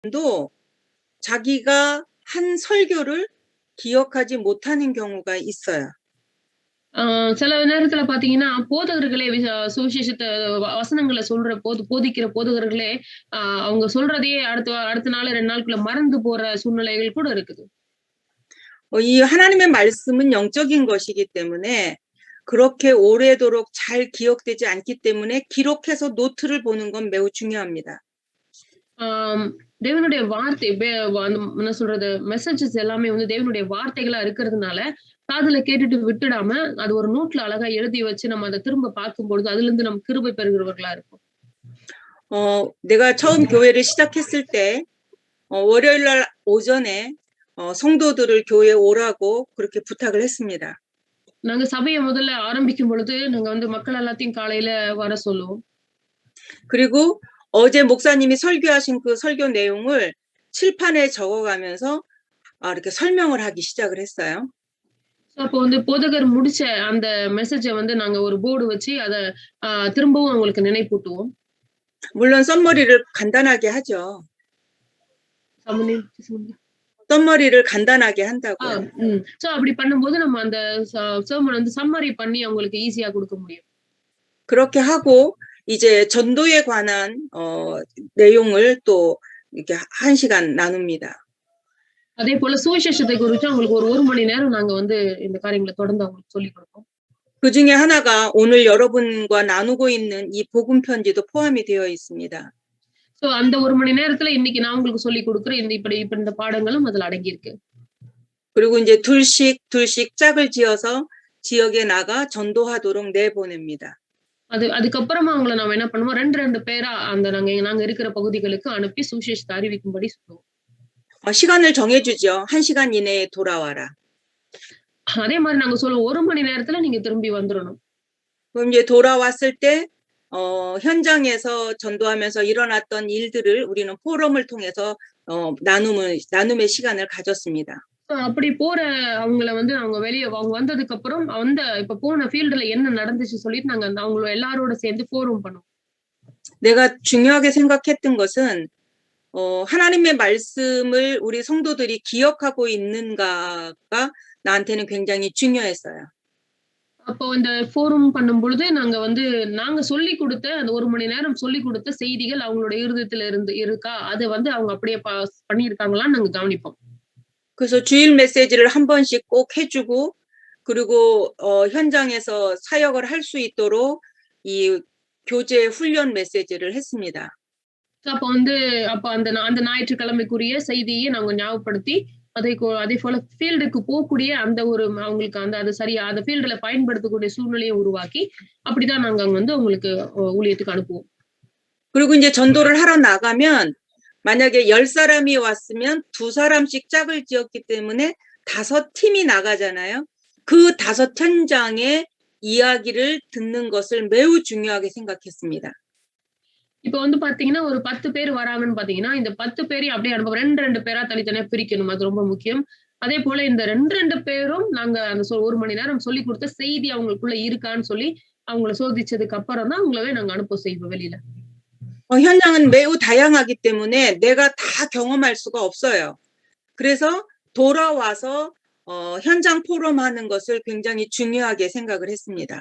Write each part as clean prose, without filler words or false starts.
도 자기가 한 설교를 기억하지 못하는 경우가 있어요. சில நேரத்துல பாத்தீங்கன்னா, போதகர்களே சுவிசேஷத்த வசனங்கள போதிக்கிற போதகர்களே, அவங்க சொல்றதையே அடுத்த நாள் 2 நாளுக்குள்ள மறந்து போற சூழ்நிலைகள் கூட இருக்குது. 이 하나님의 말씀은 영적인 것이기 때문에 그렇게 오래도록 잘 기억되지 않기 때문에 기록해서 노트를 보는 건 매우 중요합니다. ஆம், தேவனுடைய வார்த்தை என்ன சொல்றது, மெசேஜஸ் எல்லாமே வந்து தேவனுடைய வார்த்தைகளா இருக்கிறதுனால, காதுல கேட்டுட்டு விட்டுடாம, அது ஒரு நோட்ல அழகா எழுதி வச்சு நம்ம அத திரும்ப பார்க்கும்பொழுது, அதிலிருந்து நம்ம கிருபை பெறுகிறவர்களா இருப்போம். 내가 처음 교회를 시작했을 때 월요일 날 오전에 성도들을 교회에 오라고 그렇게 부탁을 했습니다. நாங்க சபைய முதல்ல ஆரம்பிக்கும் பொழுது, நாங்க வந்து மக்கள் எல்லாத்தையும் காலையில வர சொல்லுவோம். 그리고 어제 목사님이 설교하신 그 설교 내용을 칠판에 적어가면서 이렇게 설명을 하기 시작을 했어요. அப்போ வந்து போதகர் முடிச்ச அந்த மெசேஜ வந்து நாங்க ஒரு போர்டு வச்சு அத திரும்பவும் அவங்களுக்கு நினைப்பூட்டுவோம். 물론 썸머리를 간단하게 하죠. 썸머리를 간단하게 한다고요. சோ அப்படி பண்ணும்போது நம்ம அந்த சர்மன் வந்து சம்மரி பண்ணி அவங்களுக்கு ஈஸியா கொடுக்க முடியும். 그렇게 하고 이제 전도에 관한 내용을 또 이렇게 1시간 나눕니다. அதே போல சுவிசேஷத்தை குறித்து அவங்களுக்கு ஒரு 1 மணி நேரம் நாங்க வந்து இந்த காரியங்களை தொடர்ந்து அவங்களுக்கு சொல்லிக் கொடுப்போம். 그중에 하나가 오늘 여러분과 나누고 있는 이 복음 편지도 포함이 되어 있습니다. சோ அந்த 1 மணி நேரத்துல இன்னைக்கு நான் உங்களுக்கு சொல்லிக் கொடுக்கிற இந்த பாடங்களும் அதுல அடங்கி இருக்கு. 그리고 이제 둘씩 짝을 지어서 지역에 나가 전도하도록 내보냅니다. அதுக்கப்புறமா அவங்கள நாம என்ன பண்ணுவோம், 2 பேரா அந்த நாங்க இருக்கிற பகுதிகளுக்கு அனுப்பி சுவிசேஷத்தை அறிவிக்கும்படி சொல்லுவோம். 시간을 정해주죠. 1시간 이내에 돌아와라. அதே மாதிரி நாங்க சொல்லுவோம், 1 மணி நேரத்துல நீங்க திரும்பி வந்துடணும். 그럼 이제 돌아왔을 때 현장에서 전도하면서 일어났던 일들을 우리는 포럼을 통해서 나눔의 시간을 가졌습니다. அப்படி போற அவங்கள வந்து அவங்க வந்ததுக்கு அப்புறம் இப்ப போன ஃபீல்டுல என்ன நடந்துச்சு சொல்லிட்டு நாங்க அவங்கள எல்லாரோட சேர்ந்து 포럼 பண்ணுவோம். 내가 중요하게 생각했던 것은 하나님의 말씀을 우리 성도들이 기억하고 있는가가 나한테는 굉장히 중요했어요. அப்போ இந்த 포럼 பண்ணும் பொழுது நாங்க சொல்லி கொடுத்த அந்த 1 மணி நேரம் சொல்லி கொடுத்த செய்திகள் அவங்களோட இருதயத்துல இருக்கா, அதை வந்து அவங்க அப்படியே பண்ணியிருக்காங்களான்னு நாங்க கவனிப்போம். 그래서 주일 메시지를 한 번씩 꼭 해주고 그리고 현장에서 사역을 할 수 있도록 이 교제 훈련 메시지를 했습니다. அப்போ அந்த ஞாயிற்றுக்கிழமைக்குரிய செய்தியை நாங்க ஞாபகப்படுத்தி அதே போல ஃபீல்டுக்கு போகக்கூடிய அந்த ஒரு அவங்களுக்கு அது சரியா அந்த ஃபீல்டுல பயன்படுத்தக்கூடிய சூழ்நிலையை உருவாக்கி அப்படிதான் நாங்க வந்து உங்களுக்கு ஊழியத்துக்கு அனுப்புவோம். 그리고 이제 전도를 하러 나가면 만약에 10사람이 왔으면 2사람씩 짝을 지었기 때문에 5팀이 나가잖아요. 그 5 현장의 이야기를 듣는 것을 매우 중요하게 생각했습니다. இப்ப வந்து பாத்தீங்கன்னா ஒரு 10 பேர் வராங்கன்னு பாத்தீங்கன்னா இந்த 10 பேரையும் அப்படியே அனுப்ப 2 பேரா தனித்தனியா பிரிக்கணும். அது ரொம்ப முக்கியம். அதே போல இந்த 2 பேரும் நாங்க அந்த 1 மணி நேரம் சொல்லி கொடுத்த செய்தி அவங்களுக்குள்ள இருக்கான்னு சொல்லி அவங்கள சோதிச்சதுக்கு அப்புறம் தான் அவங்களவே நாங்க அனுப்ப செய்வோம் வெளியில. 현장은 매우 다양하기 때문에 내가 다 경험할 수가 없어요. 그래서 돌아와서 현장 포럼하는 것을 굉장히 중요하게 생각을 했습니다.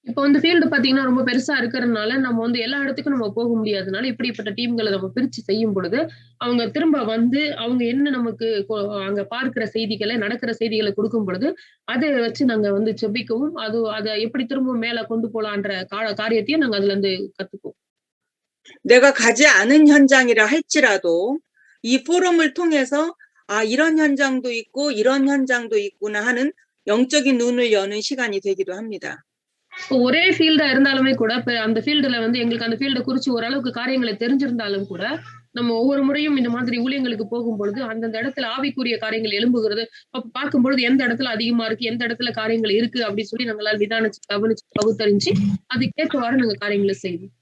இப்போ வந்து ஃபீல்டு பாத்தீங்கன்னா ரொம்ப பெருசா இருக்கிறதுனால நம்ம வந்து எல்லா இடத்துக்கும் நம்ம போக முடியாதனால இப்படிப்பட்ட டீம்களை நம்ம பிரிச்சு செய்யும் பொழுது அவங்க திரும்ப வந்து அவங்க என்ன நமக்கு அங்க பார்க்கிற செய்திகளை நடக்கிற செய்திகளை கொடுக்கும் பொழுது அதை வச்சு நாங்க வந்து செபிக்கவும் அதை எப்படி திரும்ப மேல கொண்டு போலான்ற காரியத்தையும் நாங்க அதுல இருந்து கத்துக்குவோம். 내가 가지 않은 현장이라 할지라도 이 포럼을 통해서 이런 현장도 있고 이런 현장도 있구나 하는 영적인 눈을 여는 시간이 되기도 합니다. ஒரே ஃபீல்டா இருந்தாலுமே கூட அந்த ஃபீல்டுல வந்து எங்களுக்கு அந்த ஃபீல்ட குறிச்சு ஓரளவுக்கு காரியங்களை தெரிஞ்சிருந்தாலும் கூட நம்ம ஒவ்வொரு முறையும் இந்த மாதிரி ஊழியங்களுக்கு போகும்பொழுது அந்தந்த இடத்துல ஆவிக்குரிய காரியங்கள் எழும்புகிறது. அப்ப பார்க்கும்பொழுது எந்த இடத்துல அதிகமா இருக்கு, எந்த இடத்துல காரியங்கள் இருக்கு அப்படின்னு சொல்லி நாங்களால் கவனிச்சு பகுத்தறிஞ்சு அதுக்கேற்றவாறு நாங்க காரியங்களை செய்வோம்.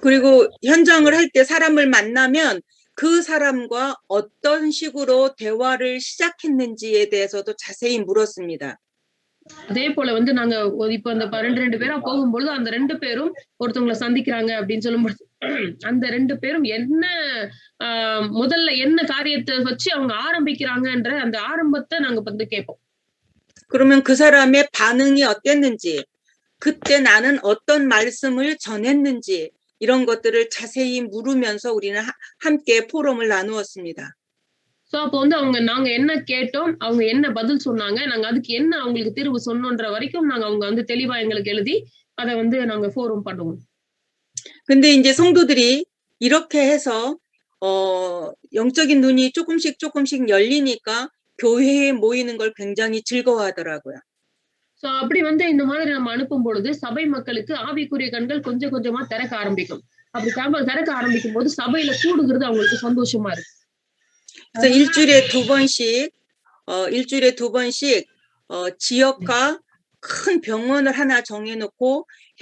그리고 현장을 할 때 사람을 만나면 그 사람과 어떤 식으로 대화를 시작했는지에 대해서도 자세히 물었습니다. அதே போல வந்து நாங்க இப்ப அந்த 2 பேரா போகும்பொழுது அந்த 2 பேரும் ஒருத்தவங்களை சந்திக்கிறாங்க அப்படின்னு சொல்லும்போது அந்த 2 பேரும் என்ன முதல்ல என்ன காரியத்த வச்சு அவங்க ஆரம்பிக்கிறாங்கன்ற அந்த ஆரம்பத்த நாங்க வந்து கேட்போம். 그러면 그 사람의 반응이 어땠는지, 그때 나는 어떤 말씀을 전했는지 이런 것들을 자세히 물으면서 우리는 함께 포럼을 나누었습니다. சோ அப்போ வந்து நாங்க என்ன கேட்டோம், அவங்க என்ன பதில் சொன்னாங்க, நாங்க அதுக்கு என்ன அவங்களுக்கு தீர்வு சொன்னோன்ற வரைக்கும் அவங்க வந்து தெளிவா எங்களுக்கு எழுதி அத வந்து நாங்க ஃபோரம் பண்ணுவோம். 근데 이제 성도들이 이렇게 해서 영적인 눈이 조금씩 열리니까 교회에 모이는 걸 굉장히 즐거워하더라고요. சோ அப்படி வந்து இந்த மாதிரி நம்ம அனுப்பும் பொழுது சபை மக்களுக்கு ஆவிக்குரிய கண்கள் கொஞ்சம் கொஞ்சமா திறக்க ஆரம்பிக்கும். அப்படி திறக்க ஆரம்பிக்கும் போது சபையில கூடுகிறது அவங்களுக்கு சந்தோஷமா இருக்கு. 그래서 일주일에 두 번씩 지역과 큰 병원을 하나 정해놓고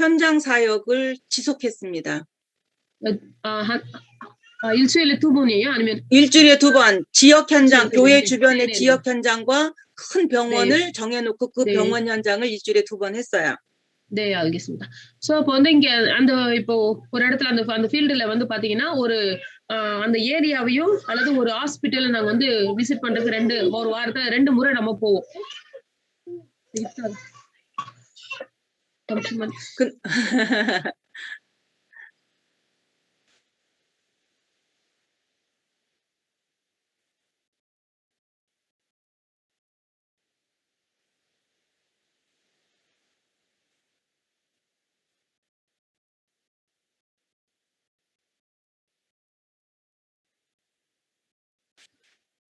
현장 사역을 지속했습니다. 일주일에 2번이에요? 아니면 일주일에 2번 지역 현장, 일주일에 교회 2번. 주변의 네네네. 지역 현장과 큰 병원을 네. 정해놓고 그 네. 병원 현장을 일주일에 2번 했어요. 네, 알겠습니다. சோ அப்போ வந்து இங்க அந்த இப்போ ஒரு இடத்துல அந்த ஃபீல்டுல வந்து பாத்தீங்கன்னா ஒரு அந்த ஏரியாவையும் அல்லது ஒரு ஹாஸ்பிட்டல் நாங்க வந்து விசிட் பண்றதுக்கு ஒரு வாரத்துல 2 முறை நம்ம போவோம்.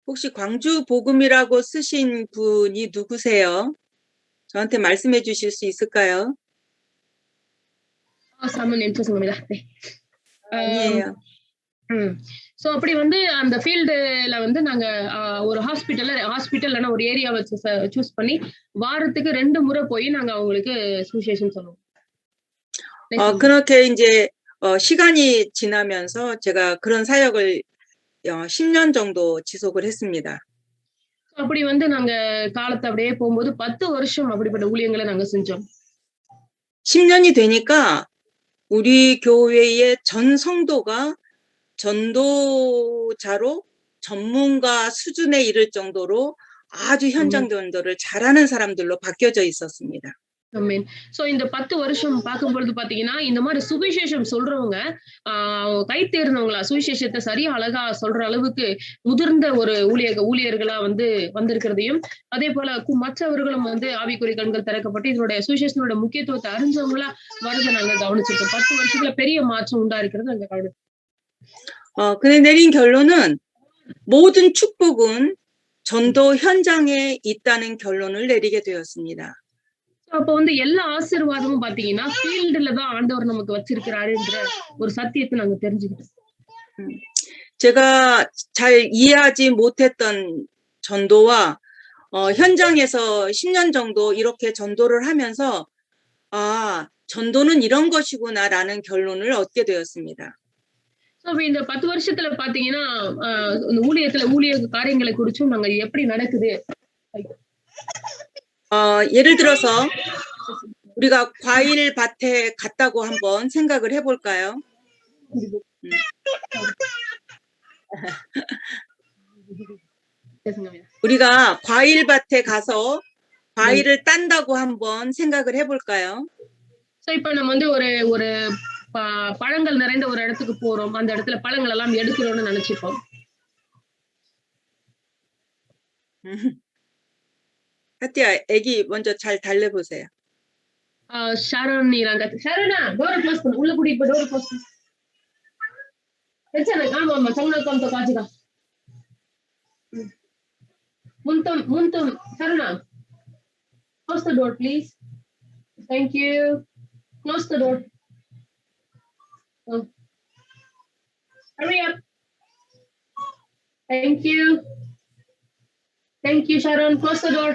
혹시 광주 복음이라고 쓰신 분이 누구세요? 저한테 말씀해 주실 수 있을까요? 사모님 죄송합니다. 네. 아니에요. சோ அப்படி வந்து அந்த ஃபீல்டுல வந்து நாங்க ஒரு ஹாஸ்பிட்டல்னா ஒரு ஏரியா வச்சு சூஸ் பண்ணி வாரத்துக்கு 2 முறை போய் நாங்க அவங்களுக்கு சுவிசேஷம் சொல்லுவோம். 그렇게 이제 시간이 지나면서 제가 그런 사역을 10년 정도 지속을 했습니다. அப்படி வந்து நாங்க காலத்தை அப்படியே போகும்போது 10 வருஷம் அப்படிப்பட்ட ஊழியங்களை நாங்க செஞ்சோம். 10년이 되니까 우리 교회의 전 성도가 전도자로 전문가 수준에 이를 정도로 아주 현장 전도를 잘하는 사람들로 바뀌어져 있었습니다. ஆமென். சோ இந்த 10 வருஷம் பார்க்கும்பொழுது பாத்தீங்கன்னா இந்த மாதிரி சுவிசேஷம் சொல்றவங்க கை தேர்ந்தவங்களா சுவிசேஷத்தை சரியா அழகா சொல்ற அளவுக்கு முதிர்ந்த ஒரு ஊழியர்களா வந்து வந்திருக்கிறதையும் அதே போல மற்றவர்களும் வந்து ஆவிக்குரிய கண்கள் திறக்கப்பட்டு இதனுடைய சுவிசேஷனோட முக்கியத்துவத்தை அறிஞ்சவங்களா வரதை நாங்க கவனிச்சிருக்கோம். 10 வருஷத்துல பெரிய மாற்றம் உண்டா இருக்கிறது நாங்க கவனிச்சோம். 근데 내린 결론은 모든 축복은 전도 현장에 있다는 결론을 내리게 되었습니다. அப்போ வந்து எல்லா ஆசீர்வாதமும் பாத்தீங்கன்னா ஃபீல்டுல தான் ஆண்டவர் நமக்கு வச்சிருக்கிறாருன்ற ஒரு சத்தியத்தை நாங்க தெரிஞ்சுக்கிட்டோம். 제가 잘 이해하지 못했던 전도와 현장에서 10년 정도 이렇게 전도를 하면서 전도는 이런 것이구나라는 결론을 얻게 되었습니다. இந்த 10 வருஷத்துல பாத்தீங்கன்னா ஊழிய காரியங்களை குறிச்சும் நாங்க எப்படி நடக்குது. 예를 들어서 우리가 과일 밭에 갔다고 한번 생각을 해볼까요? 우리가 과일 밭에 가서 과일을 딴다고 한번 생각을 해볼까요? இப்ப நம்ம வந்து ஒரு பழங்கள் நிறைந்த ஒரு இடத்துக்கு போறோம். அந்த இடத்துல பழங்கள் எல்லாம் எடுக்கிறோம்னு நினைச்சிப்போம். 하티야, 애기 먼저 잘 달래보세요. ஷாரோனி랑 ஷாரோனா டோர் க்ளோஸ் பண்ணு. உள்ள கூட்டிட்டு போய் டோர் க்ளோஸ் பண்ணு. வெச்சன ஆமா சங்கனக்கம் तो काजीगा. முன்தும் ஷாரோனா close the door please. Thank you. Close the door. Hurry up. Thank you. Thank you, Sharon. Close the door.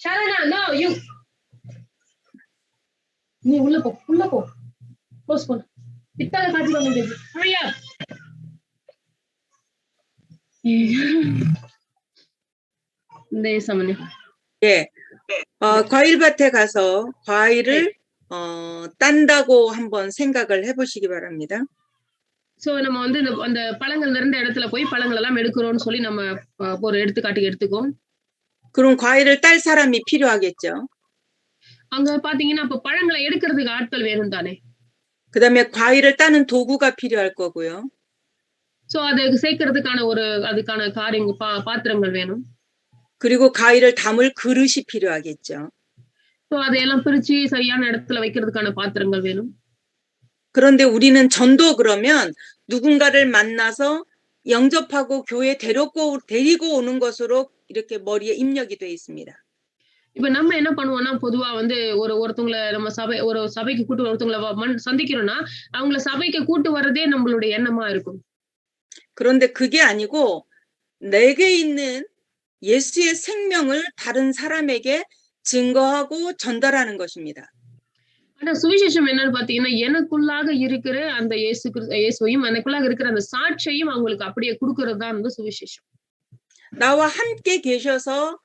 Sharona, no, you. நீ உள்ள போ. Close பண்ணு. பித்தால காட்சி பண்ணுங்க. Hurry up. 네, 사모님. 예. 과일밭에 가서 과일을 딴다고 한번 생각을 해 보시기 바랍니다. சோ நம்ம வந்து அந்த பழங்கள் நிறைந்த இடத்துல போய் பழங்கள் எல்லாம் எடுக்கிறோம்னு சொல்லி நம்ம ஒரு எடுத்துக்காட்டுக்கு எடுத்துக்குவோம். 그럼 과일을 딸 사람이 필요하겠죠. அங்க பாத்தீங்கன்னா, அப்ப பழங்கள எடுக்கிறதுக்கு ஆட்கள் வேணும் தானே! 그다음에 과일을 따는 도구가 필요할 거고요. சோ அத சேர்க்கிறதுக்கான அதுக்கான பாத்திரங்கள் வேணும். 그리고 과일을 담을 그릇이 필요하겠죠. சோ அதையெல்லாம் பிரிச்சு சரியான இடத்துல வைக்கிறதுக்கான பாத்திரங்கள் வேணும். 그런데 우리는 전도 그러면 누군가를 만나서 영접하고 교회에 데리고 오는 것으로 이렇게 머리에 입력이 돼 있습니다. இப்ப நம்ம என்ன பண்ணுவோம்னா, பொதுவா வந்து ஒருத்தவங்கள நம்ம ஒரு சபைக்கு ஒருத்தவங்கள சந்திக்கிறோம்னா, அவங்கள சபைக்கு கூட்டு வர்றதே நம்மளுடைய எண்ணமா இருக்கும். 그런데 그게 아니고 내게 있는 예수의 생명을 다른 사람에게 증거하고 전달하는 것입니다. ஆனா சுவிசேஷம் என்னன்னு பாத்தீங்கன்னா, எனக்குள்ளாக இருக்கிற அந்த இயேசுவையும், எனக்குள்ளாக இருக்கிற அந்த சாட்சியையும் அவங்களுக்கு அப்படியே குடுக்கிறது தான் வந்து சுவிசேஷம். 나와 함께 계셔서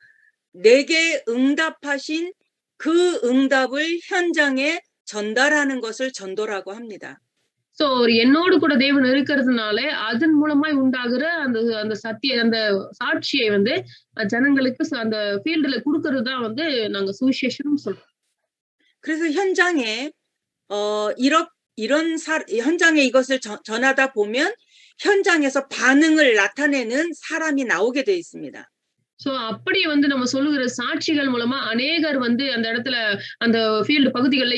내게 응답하신 그 응답을 현장에 전달하는 것을 전도라고 합니다. சோ என்னோடு கூட தேவன் இருக்கிறதுனால, அதன் மூலமாய் உண்டாகுற அந்த அந்த அந்த சாட்சியை வந்து ஜனங்களுக்கு அந்த ஃபீல்டுல குடுக்கிறது தான் வந்து நாங்க சுவிசேஷம்னு சொல்றோம். 그래서 현장에 현장에 이것을 전하다 보면 현장에서 반응을 나타내는 사람이 나오게 돼 있습니다. சோ அப்படி வந்து நம்ம சொல்லுகிற சாட்சிகள் மூலமா அநேகர் வந்து அந்த இடத்துல அந்த ஃபீல்டு பகுதிகள்ல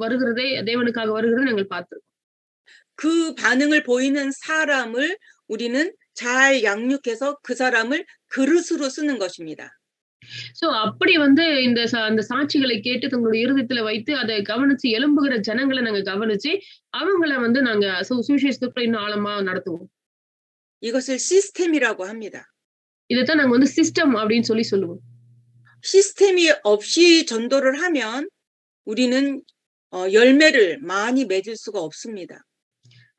வருகிறதை தேவனுக்காக வருகிறதை நாங்கள் பார்த்திருக்கோம். 그 반응을 보이는 사람을 우리는 잘 양육해서 그 사람을 그릇으로 쓰는 것입니다. சோ அப்படி வந்து அந்த சாட்சிகளை கேட்டு தங்களுடைய இருதயத்துல வைத்து அதை கவனிச்சு எழும்புகிற ஜனங்களை நாங்க கவனிச்சு அவங்கள வந்து நாங்க சுவிசேஷத்துக்குள்ள இன்னும் ஆழமா நடத்துவோம். 이것을 시스템이라고 합니다. இதைத்தான் நாங்க வந்து சிஸ்டம் அப்படின்னு சொல்லுவோம். 시스템이 없이 전도를 하면 우리는 열매를 많이 맺을 수가 없습니다.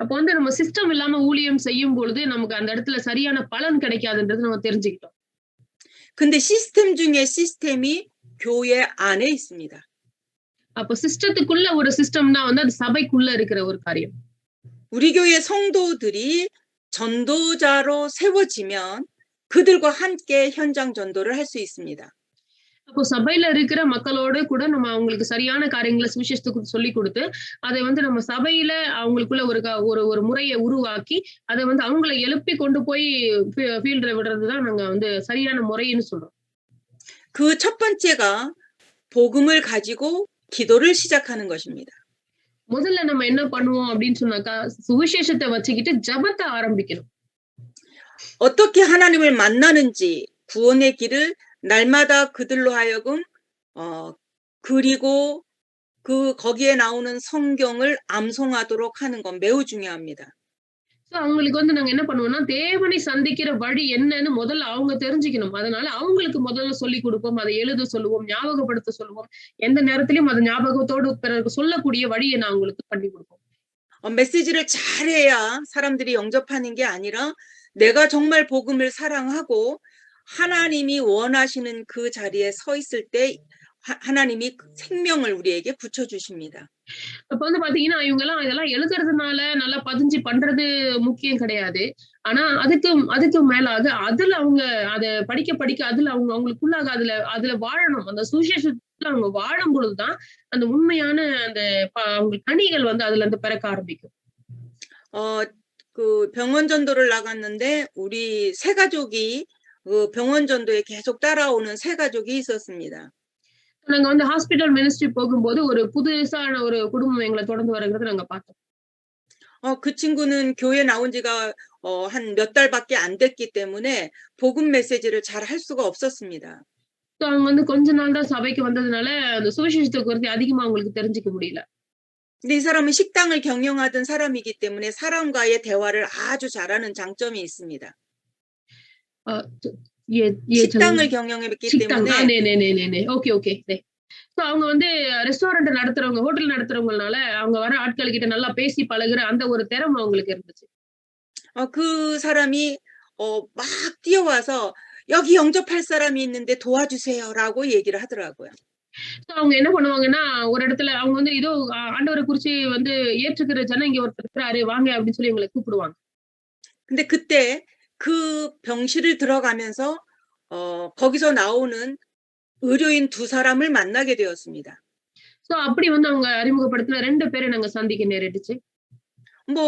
அப்ப வந்து நம்ம சிஸ்டம் இல்லாம ஊழியம் செய்யும் பொழுது நமக்கு அந்த இடத்துல சரியான பலன் கிடைக்காதுன்றது நம்ம தெரிஞ்சுக்கிட்டோம். 근데 시스템 중에 시스템이 교회 안에 있습니다. அப்ப சிஸ்டத்துக்குள்ள ஒரு சிஸ்டம்னா வந்து அது சபைக்குள்ள இருக்கிற ஒரு காரியம். 우리 교회 성도들이 전도자로 세워지면 그들과 함께 현장 전도를 할 수 있습니다. அப்போ சபையில இருக்கிற மக்களோட கூட நம்ம அவங்களுக்கு சரியான காரியங்களை சுவிசேஷத்துக்கு சொல்லி கொடுத்து அதை வந்து நம்ம சபையில அவங்களுக்குள்ள ஒரு முறையை உருவாக்கி அதை வந்து அவங்கள எழுப்பி கொண்டு போய் ஃபீல்ட்ல விடுறதுதான் நாங்க வந்து சரியான முறைன்னு சொல்றோம். 그 첫 번째가 복음을 가지고 기도를 시작하는 것입니다. முதல்ல நம்ம என்ன பண்ணுவோம் அப்படின்னு சொன்னாக்கா சுவிசேஷத்தை வச்சுக்கிட்டு ஜெபத்தை ஆரம்பிக்கணும். 어떻게 하나님을 만나는지 구원의 길을 날마다 그들로 하여금 그리고 거기에 나오는 성경을 암송하도록 하는 건 매우 중요합니다. அவங்களுக்கு வந்து நாங்க என்ன பண்ணுவோம்னா தேவனை சந்திக்கிற வழி என்னன்னு முதல்ல அவங்க தெரிஞ்சுக்கணும். அதனால அவங்களுக்கு முதல்ல சொல்லி கொடுப்போம், அதை எழுத சொல்லுவோம், ஞாபகப்படுத்த சொல்லுவோம். எந்த நேரத்திலயும் அது ஞாபகத்தோடு பிறருக்கு சொல்லக்கூடிய வழியை நான் அவங்களுக்கு பண்ணி கொடுப்போம். 메시지를 잘해야 사람들이 영접하는 게 아니라 내가 정말 복음을 사랑하고 하나님이 원하시는 그 자리에 서 있을 때 하나님이 생명을 우리에게 붙여주십니다. அப்ப வந்து பாத்தீங்கன்னா இவங்கெல்லாம் இதெல்லாம் எழுதுறதுனால நல்லா பதிஞ்சு பண்றது முக்கியம் கிடையாது. ஆனா அதுக்கு மேலாக அதுல அவங்க அதை படிக்க அதுல அவங்களுக்குள்ளாக அதுல வாழணும். அந்த சுவிசேஷத்துல அவங்க வாழும் பொழுதுதான் அந்த உண்மையான அந்த அவங்க கனிகள் வந்து அதுல இருந்து பிறக்க ஆரம்பிக்கும். 그 병원 전도를 나갔는데 우리 세 가족이 그 병원 전도에 계속 따라오는 세 가족이 있었습니다. நாங்க வந்து ஹாஸ்பிடல் மினிஸ்ட்ரி போகும்போது ஒரு புதுசான ஒரு குடும்பம் எங்களை தொடர்ந்து வருகிறத நாங்க பார்த்தோம். 그 친구는 교회 나온 지가 한 몇 달밖에 안 됐기 때문에 복음 메시지를 잘 할 수가 없었습니다. அவங்க வந்து கொஞ்ச நாள் தான் சபைக்கு வந்ததுனால அந்த சுவிசேஷத்தை குறித்து அதிகமா அவங்களுக்கு தெரிஞ்சுக்க முடியல. 근데 이 사람은 식당을 경영하던 사람이기 때문에 사람과의 대화를 아주 잘하는 장점이 있습니다. 식당을 경영했기 때문에 네네네네. 오케이. 네. அவங்க வந்து ரெஸ்டாரண்ட் நடத்துறவங்க, ஹோட்டல் நடத்துறவங்கனால அவங்க வர ஆட்கள் கிட்ட நல்லா பேசி பழகுற அந்த ஒரு திறமை அவங்களுக்கு இருந்துச்சு. 그 사람이 막 뛰어와서 여기 영접할 사람이 있는데 도와주세요라고 얘기를 하더라고요. சோ அவங்க என்ன பண்ணுவாங்கன்னா, ஒரு இடத்துல அவங்க வந்து ஏதோ ஆண்டவர குறிச்சு வந்து ஏற்றுக்கிற ஜனம் இங்க ஒருத்தர் இருக்கிறாரு, வாங்க அப்படின்னு சொல்லி எங்கள கூப்பிடுவாங்க. 근데 그때 그 병실을 들어가면서 거기서 나오는 의료인 두 사람을 만나게 되었습니다. சோ அப்படி வந்து அவங்க அறிமுகப்படுத்தின 2 பேர நாங்க சந்திக்க நேரிட்டுச்சு. 뭐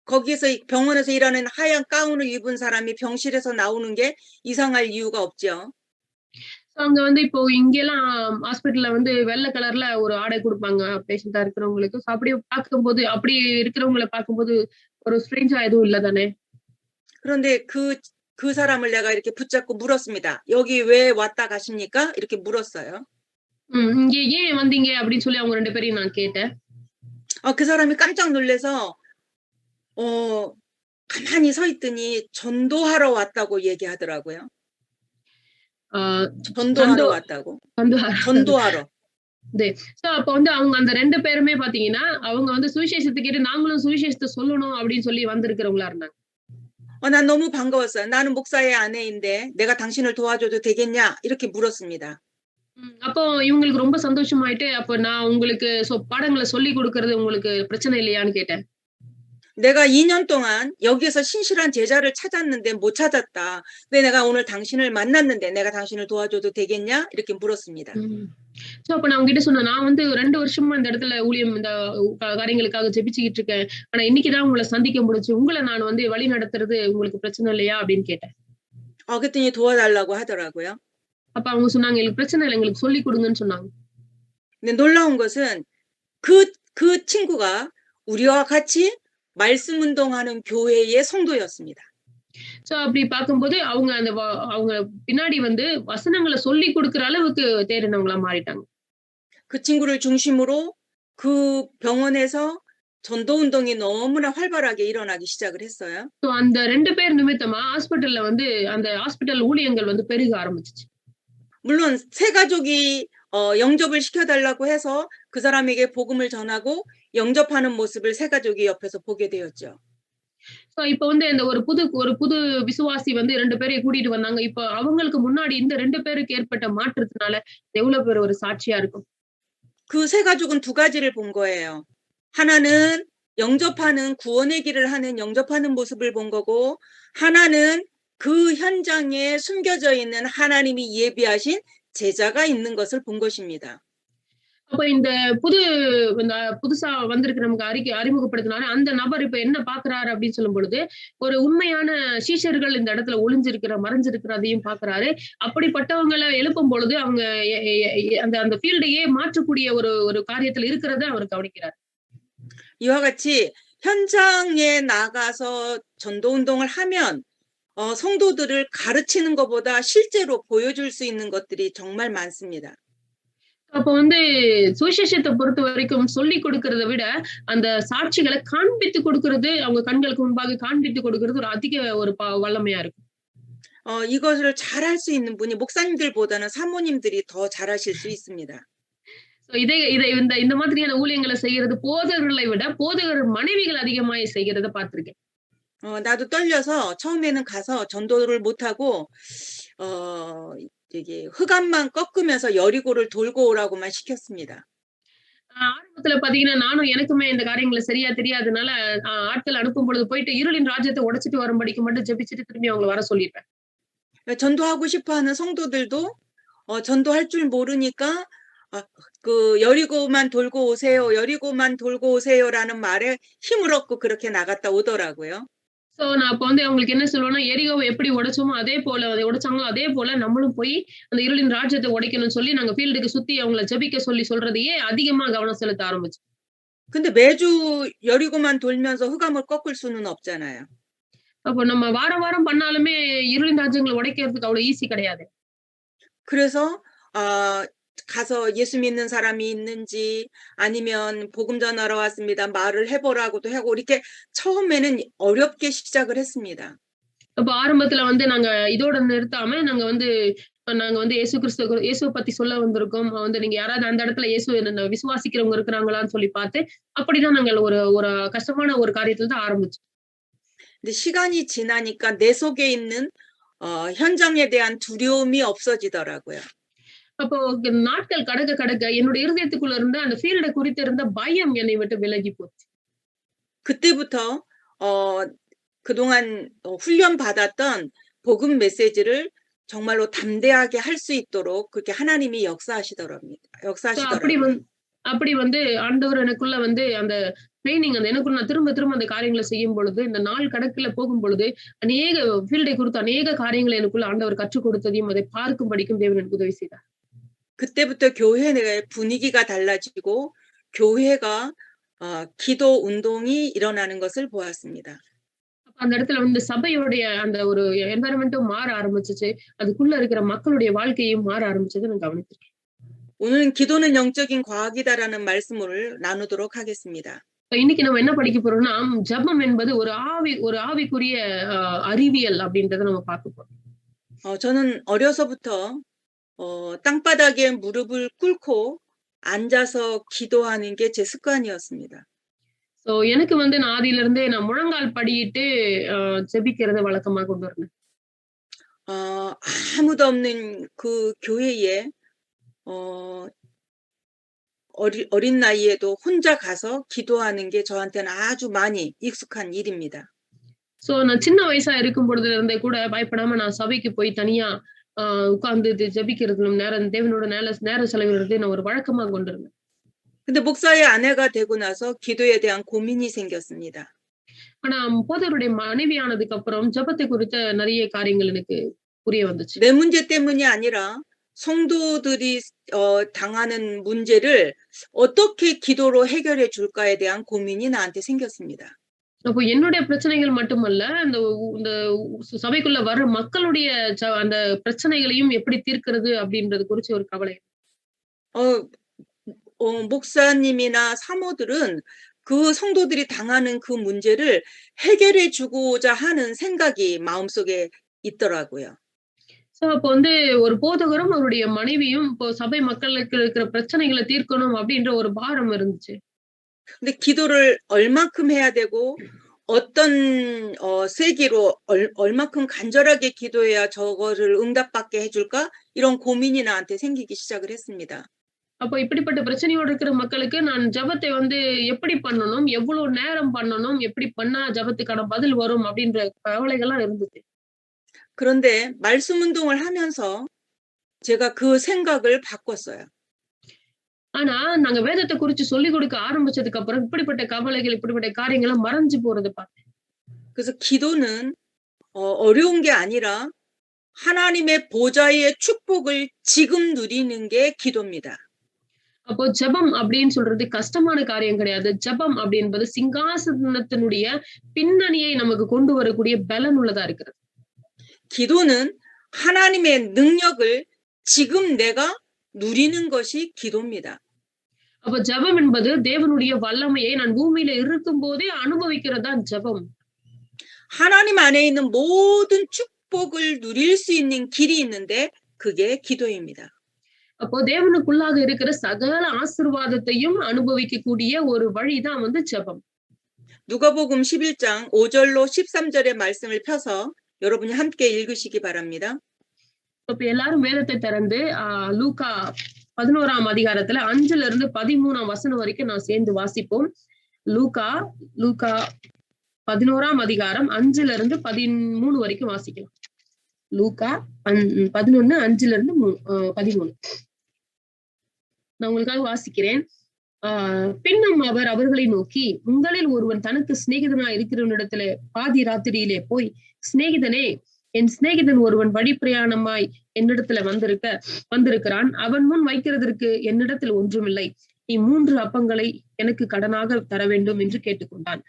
거기에서 병원에서 일하는 하얀 가운을 입은 사람이 병실에서 나오는 게 이상할 이유가 없죠. சோ அங்க வந்து இப்போ இங்கலாம் ஹாஸ்பிட்டல்ல வந்து வெள்ள கலர்ல ஒரு ஆடை குடுப்பாங்க பேஷண்ட்டா இருக்கிறவங்களுக்கு. சோ அப்படி பார்க்கும்போது அப்படி இருக்கிறவங்கள பார்க்கும்போது ஒரு ஸ்ட்ரேஞ்சா எதுவும் இல்ல தானே? 그런데 그 사람을 내가 이렇게 붙잡고 물었습니다. "여기 왜 왔다 가십니까?" 이렇게 물었어요. இங்க ஏன் வந்தீங்க அப்படின்னு சொல்லி அவங்க 2 பேரையும் நான் கேட்டேன். 그 사람이 깜짝 놀라서 어 가만히 서 있더니 전도하러 왔다고 얘기하더라고요. ஆ 전도하러 சந்தோ 왔다고. சந்தோ 전도하러. 네. சோ அப்ப வந்து அவங்க அந்த 2 பேருமே பார்த்தீங்கன்னா, அவங்க வந்து சுவிசேஷத்த கேட்டு நாங்களும் சுவிசேஷத்த சொல்லணும் அப்படின்னு சொல்லி வந்திருக்கிறவங்களா இருந்தாங்க. 난 너무 반가웠어요. "나는 목사의 아내인데 내가 당신을 도와줘도 되겠냐?" 이렇게 물었습니다. அப்போ இவங்களுக்கு ரொம்ப சந்தோஷமாயிட்டு, அப்ப நான் உங்களுக்கு பாடங்கள சொல்லிக் குடுக்குறது உங்களுக்கு பிரச்சனை இல்லையான்னு கேட்டேன். "내가 2년 동안 여기에서 신실한 제자를 찾았는데 못 찾았다. 근데 내가 오늘 당신을 만났는데 내가 당신을 도와줘도 되겠냐?" 이렇게 물었습니다. ம். சோ அப்ப நான் அவங்ககிட்ட சொன்னேன், நான் வந்து 2 வருஷமா இந்த இடத்துல ஊழியம் இந்த காரியங்களுக்காக ஜெபிச்சுக்கிட்டு இருக்கேன். ஆனா இன்னைக்கு தான் உங்கள சந்திக்க முடிஞ்சுச்சு. உங்கள நான் வந்து வழி நடத்துறது உங்களுக்கு பிரச்சனை இல்லையா? அப்படின்னு கேட்டேன். 그랬더니 도와달라고 하더라고요. அப்ப அவங்க சொன்னாங்க, "எங்களுக்கு பிரச்சனை இல்ல. எங்களுக்கு சொல்லிக் குடுங்கன்னு" சொன்னாங்க. 근데 놀라운 것은 그 친구가 우리와 같이 말씀 운동하는 교회의 성도였습니다. சோ அப்படி பார்க்கும்போது அவங்க அந்த அவங்க பின்னாடி வந்து வசனங்கள சொல்லிக் குடுக்குற அளவுக்கு தேறினவங்களா மாறிட்டாங்க. 그 친구를 중심으로 그 병원에서 전도 운동이 너무나 활발하게 일어나기 시작을 했어요. சோ அந்த 2 பேர் நிமித்தமா ஹாஸ்பிட்டல்ல வந்து அந்த ஹாஸ்பிட்டல் ஊழியங்கள் வந்து பெருக ஆரம்பிச்சுச்சு. 물론 세 가족이 영접을 시켜 달라고 해서 그 사람에게 복음을 전하고 영접하는 모습을 세 가족이 옆에서 보게 되었죠. சோ இப்ப வந்து இந்த ஒரு புது விசுவாசி வந்து 2 பேரையும் கூட்டிட்டு வந்தாங்க. இப்ப அவங்களுக்கு முன்னாடி இந்த 2 பேருக்கு ஏற்பட்ட மாற்றத்தினால எவ்வளவு பேர் ஒரு சாட்சியா இருக்கும். 그 세 가족은 두 가지를 본 거예요. 하나는 영접하는 구원의 길을 하는 영접하는 모습을 본 거고 하나는 그 현장에 숨겨져 있는 하나님이 예비하신 제자가 있는 것을 본 것입니다. அப்ப இந்த புது இந்த புதுசா வந்திருக்கு நமக்கு அறிமுகப்படுத்தினாரு. அந்த நபர் இப்ப என்ன பார்க்கிறாரு அப்படின்னு சொல்லும் பொழுது, ஒரு உண்மையான சீஷர்கள் இந்த இடத்துல மறைஞ்சிருக்கிறதையும் பார்க்கிறாரு. அப்படிப்பட்டவங்கள எழுப்பும் பொழுது அவங்க எ எ எ அந்த அந்த ஃபீல்டையே மாற்றக்கூடிய ஒரு ஒரு காரியத்துல இருக்கிறத அவர் கவனிக்கிறார். 이와 같이 현장에 나가서 전도 운동을 하면 성도들을 가르치는 것보다 실제로 보여줄 수 있는 것들이 정말 많습니다. அப்ப வந்து சுவிசேஷத்த பொறுத்தவரைக்கும் சொல்லிக் கொடுக்கிறத விட, அந்த சாட்சிகள காண்பித்து கொடுக்கிறது, அவங்க கண்களுக்கு முன்பாக காண்பித்து கொடுக்கிறது ஒரு அதிக ஒரு வல்லமையா இருக்கும். 이것을 잘할 수 있는 분이 목사님들보다는 사모님들이 더 잘하실 수 있습니다. இதை இதை இந்த இந்த மாதிரியான ஊழியங்கள செய்யறது போதகர்களை விட போதகர் மனைவிகள் அதிகமாய் செய்கிறத பார்த்திருக்கேன். 나도 떨려서 처음에는 가서 전도를 못하고 되게 흑암만 꺾으면서 여리고를 돌고 오라고만 시켰습니다. ஆரம்பத்துல பாத்தீங்கன்னா, நானும் எனக்குமே இந்த காரியங்கள சரியா தெரியாதனால, ஆட்கள் அனுப்பும் பொழுது போயிட்டு இருளின் ராஜ்யத்த உடைச்சுட்டு வரும்படிக்கு மட்டும் ஜெபிச்சுட்டு திரும்பி அவங்கள வர சொல்லிருவேன். 전도하고 싶어 하는 성도들도 전도할 줄 모르니까 여리고만 돌고 오세요. 여리고만 돌고 오세요라는 말에 힘을 얻고 그렇게 나갔다 오더라고요. சோ நான் அப்ப வந்து அவங்களுக்கு என்ன சொல்லுவேன்னா, எரிகோவ எப்படி உடைச்சோமோ அதே போல அதை உடைச்சாங்களோ அதே போல நம்மளும் போய் அந்த இருளின் ராஜ்யத்த உடைக்கணும்னு சொல்லி நாங்க ஃபீல்டுக்கு சுத்தி அவங்கள ஜெபிக்க சொல்றதையே அதிகமா கவனம் செலுத்த ஆரம்பிச்சோம். 근데 매주 여리고만 돌면서 흑암을 꺾을 수는 없잖아요. அப்போ நம்ம வாரம் வாரம் பண்ணாலுமே இருளின் ராஜ்யங்கள உடைக்கிறதுக்கு அவ்வளவு ஈஸி கிடையாது. 그래서 가서 예수 믿는 사람이 있는지 아니면 복음 전하러 왔습니다. 말을 해보라고도 하고 이렇게 처음에는 어렵게 시작을 했습니다. அப்ப ஆரம்பத்துல வந்து நாங்க இதோட நிறுத்தாம நாங்க வந்து இயேசுவ பத்தி சொல்ல வந்திருக்கோம். வந்து நீங்க யாராவது அந்த இடத்துல விசுவாசிக்கிறவங்க இருக்கிறாங்களான்னு சொல்லி பார்த்து, அப்படிதான் நாங்க ஒரு ஒரு கஷ்டமான ஒரு காரியத்துல தான் ஆரம்பிச்சோம். 근데 시간이 지나니까 내 속에 있는 현장에 대한 두려움이 없어지더라고요. அப்போ நாட்கள் கடக்க கடக்க என்னுடைய இருதயத்துக்குள்ள இருந்த அந்த ஃபீல்ட குறித்து இருந்த பயம் என்னை விட்டு விலகி போச்சு. 그때부터 어 그동안 훈련받았던 복음 메시지를 정말로 담대하게 할 수 있도록 그렇게 하나님이 அப்படி 역사하시더라고요. அப்படி ஆண்டவர் எனக்குள்ள அந்த ட்ரெய்னிங் எனக்குள்ள நான் திரும்ப திரும்ப அந்த காரியங்களை செய்யும் பொழுது, இந்த நாள் கணக்குல போகும் பொழுது, அநேக ஃபீல்டை குறித்து அநேக காரியங்களை எனக்குள்ள ஆண்டவர் கற்றுக் கொடுத்ததையும், அதை பார்க்கும்படிக்கும் தேவன் எனக்கு உதவி செய்தார். 그때부터 교회 내 분위기가 달라지고 교회가 기도 운동이 일어나는 것을 보았습니다. அந்த இடத்துல சபையோடைய அந்த ஒரு என்வாயர்மெண்ட்டும் மாற ஆரம்பிச்சுச்சு. அதுக்குள்ள இருக்கிற மக்களுடைய வாழ்க்கையும் மாற ஆரம்பிச்சதை நான் கவனிச்சிருக்கேன். 오늘은 기도는 영적인 과학이다라는 말씀을 나누도록 하겠습니다. இன்னைக்கு நம்ம என்ன படிக்க போறோம்னா, ஜெபம் என்பது ஒரு ஆவிக்குரிய அறிவியல் அப்படின்றத நம்ம பார்க்க போறோம். 저는 어려서부터 땅바닥에 무릎을 꿇고 앉아서 기도하는 게 제 습관이었습니다. எனக்கு நான் ஆதியில இருந்தே நான் முழங்கால் படியிட்டு ஜெபிக்கிறத வழக்கமா கொண்டு வரேன். 아무도 없는 그 교회에 어린 나이에도 혼자 가서 기도하는 게 저한테는 아주 많이 익숙한 일입니다. நான் சின்ன வயசா இருக்கும் பொழுதுல இருந்தே கூட பயப்படாம நான் சபைக்கு போய் தனியா உட்கார்ந்து ஜெபிக்கிறதும் தேவனோட நேரம் செலவிடுறது நான் ஒரு வழக்கமா கொண்டிருந்தேன். 근데 목사의 아내가 되고 나서 기도에 대한 고민이 생겼습니다. ஆனா போதருடைய மனைவியானதுக்கு அப்புறம் ஜெபத்தை குறித்த நிறைய காரியங்கள் எனக்கு புரிய வந்துச்சு. 내 문제 때문이 아니라 성도들이 당하는 문제를 어떻게 기도로 해결해 줄까에 대한 고민이 나한테 생겼습니다. அப்போ என்னுடைய பிரச்சனைகள் மட்டுமல்ல, இந்த சபைக்குள்ள வர மக்களுடைய அந்த பிரச்சனைகளையும் எப்படி தீர்க்கிறது அப்படின்றது குறித்து ஒரு கவலை. 목사님이나 사모들은 그 성도들이 당하는 그 문제를 해결해 주고자 하는 생각이 마음속에 있더라고요. அப்போ ஒரு போதகரும் அவருடைய மனைவியும் இப்போ சபை மக்களுக்கு இருக்கிற பிரச்சனைகளை தீர்க்கணும் அப்படின்ற ஒரு பாரம் இருந்துச்சு. 근데 기도를 얼만큼 해야 되고 어떤 세기로 얼만큼 간절하게 기도해야 저거를 응답받게 해줄까? 이런 고민이 나한테 생기기 시작을 했습니다. அப்போ இப்படிப்பட்ட பிரச்சனையோட இருக்கிற மக்களுக்கு நான் ஜெபத்தை எப்படி பண்ணணும், எவ்வளவு நேரம் பண்ணணும், எப்படி பண்ணா ஜெபத்துக்கான பதில் வரும் அப்படின்ற கவலைகள்லாம் இருந்துச்சு. 그런데 말씀 운동을 하면서 제가 그 생각을 바꿨어요. ஆனா நாங்க வேதத்தை குறித்து சொல்லிக் கொடுக்க ஆரம்பிச்சதுக்கு அப்புறம் இப்படிப்பட்ட கவலைகள், இப்படிப்பட்ட காரியங்கள் மறைஞ்சு போறதை பார்த்தேன். 그래서 기도는 어려운 게 아니라 하나님의 보좌의 축복을 지금 누리는 게 기도입니다. அப்போ ஜெபம் அப்படின்னு சொல்றது கஷ்டமான காரியம் கிடையாது. ஜெபம் அப்படின்றது சிங்காசனத்தினுடைய பின்னணியை நமக்கு கொண்டு வரக்கூடிய பலன் உள்ளதா இருக்கிறது. 기도는 하나님의 능력을 지금 내가 누리는 것이 기도입니다. அப்ப ஜெபம் என்பது தேவனுடைய வல்லமையை நான் பூமியில இருக்கும் போதே அனுபவிக்கிறதா ஜெபம். 하나님 안에 있는 모든 축복을 누릴 수 있는 길이 있는데 그게 기도입니다. அப்போ தேவனுக்குள்ளாக இருக்கிற சகல ஆசீர்வாதத்தையும் அனுபவிக்கக்கூடிய ஒரு வழிதான் ஜெபம். 누가복음 11장 5절로 13절의 말씀을 펴서 여러분이 함께 읽으시기 바랍니다. அப்ப எல்லாரும் வேதத்தை திறந்து லூக்கா 11ஆம் அதிகாரத்துல 5ல இருந்து 13ஆம் வசனம் வரைக்கும் நான் சேர்ந்து வாசிப்போம். லூக்கா 11ஆம் அதிகாரம் 5ல இருந்து 13 வரைக்கும் வாசிக்கலாம். லூக்கா 11 5ல இருந்து 13. நான் உங்களுக்காக வாசிக்கிறேன். பின்னும் அவர் அவர்களை நோக்கி, உங்களில் ஒருவன் தனக்கு சிநேகிதனா இருக்கிறவனிடத்துல பாதி ராத்திரியிலே போய், சிநேகிதனே, என் சிநேகிதன் ஒருவன் வழி பிரயாணமாய் என்னிடத்துல வந்திருக்கிறான். அவன் முன் வைக்கிறதற்கு என்னிடத்தில் ஒன்றுமில்லை. நீ 3 அப்பங்களை எனக்கு கடனாக தர வேண்டும் என்று கேட்டுக்கொண்டான்.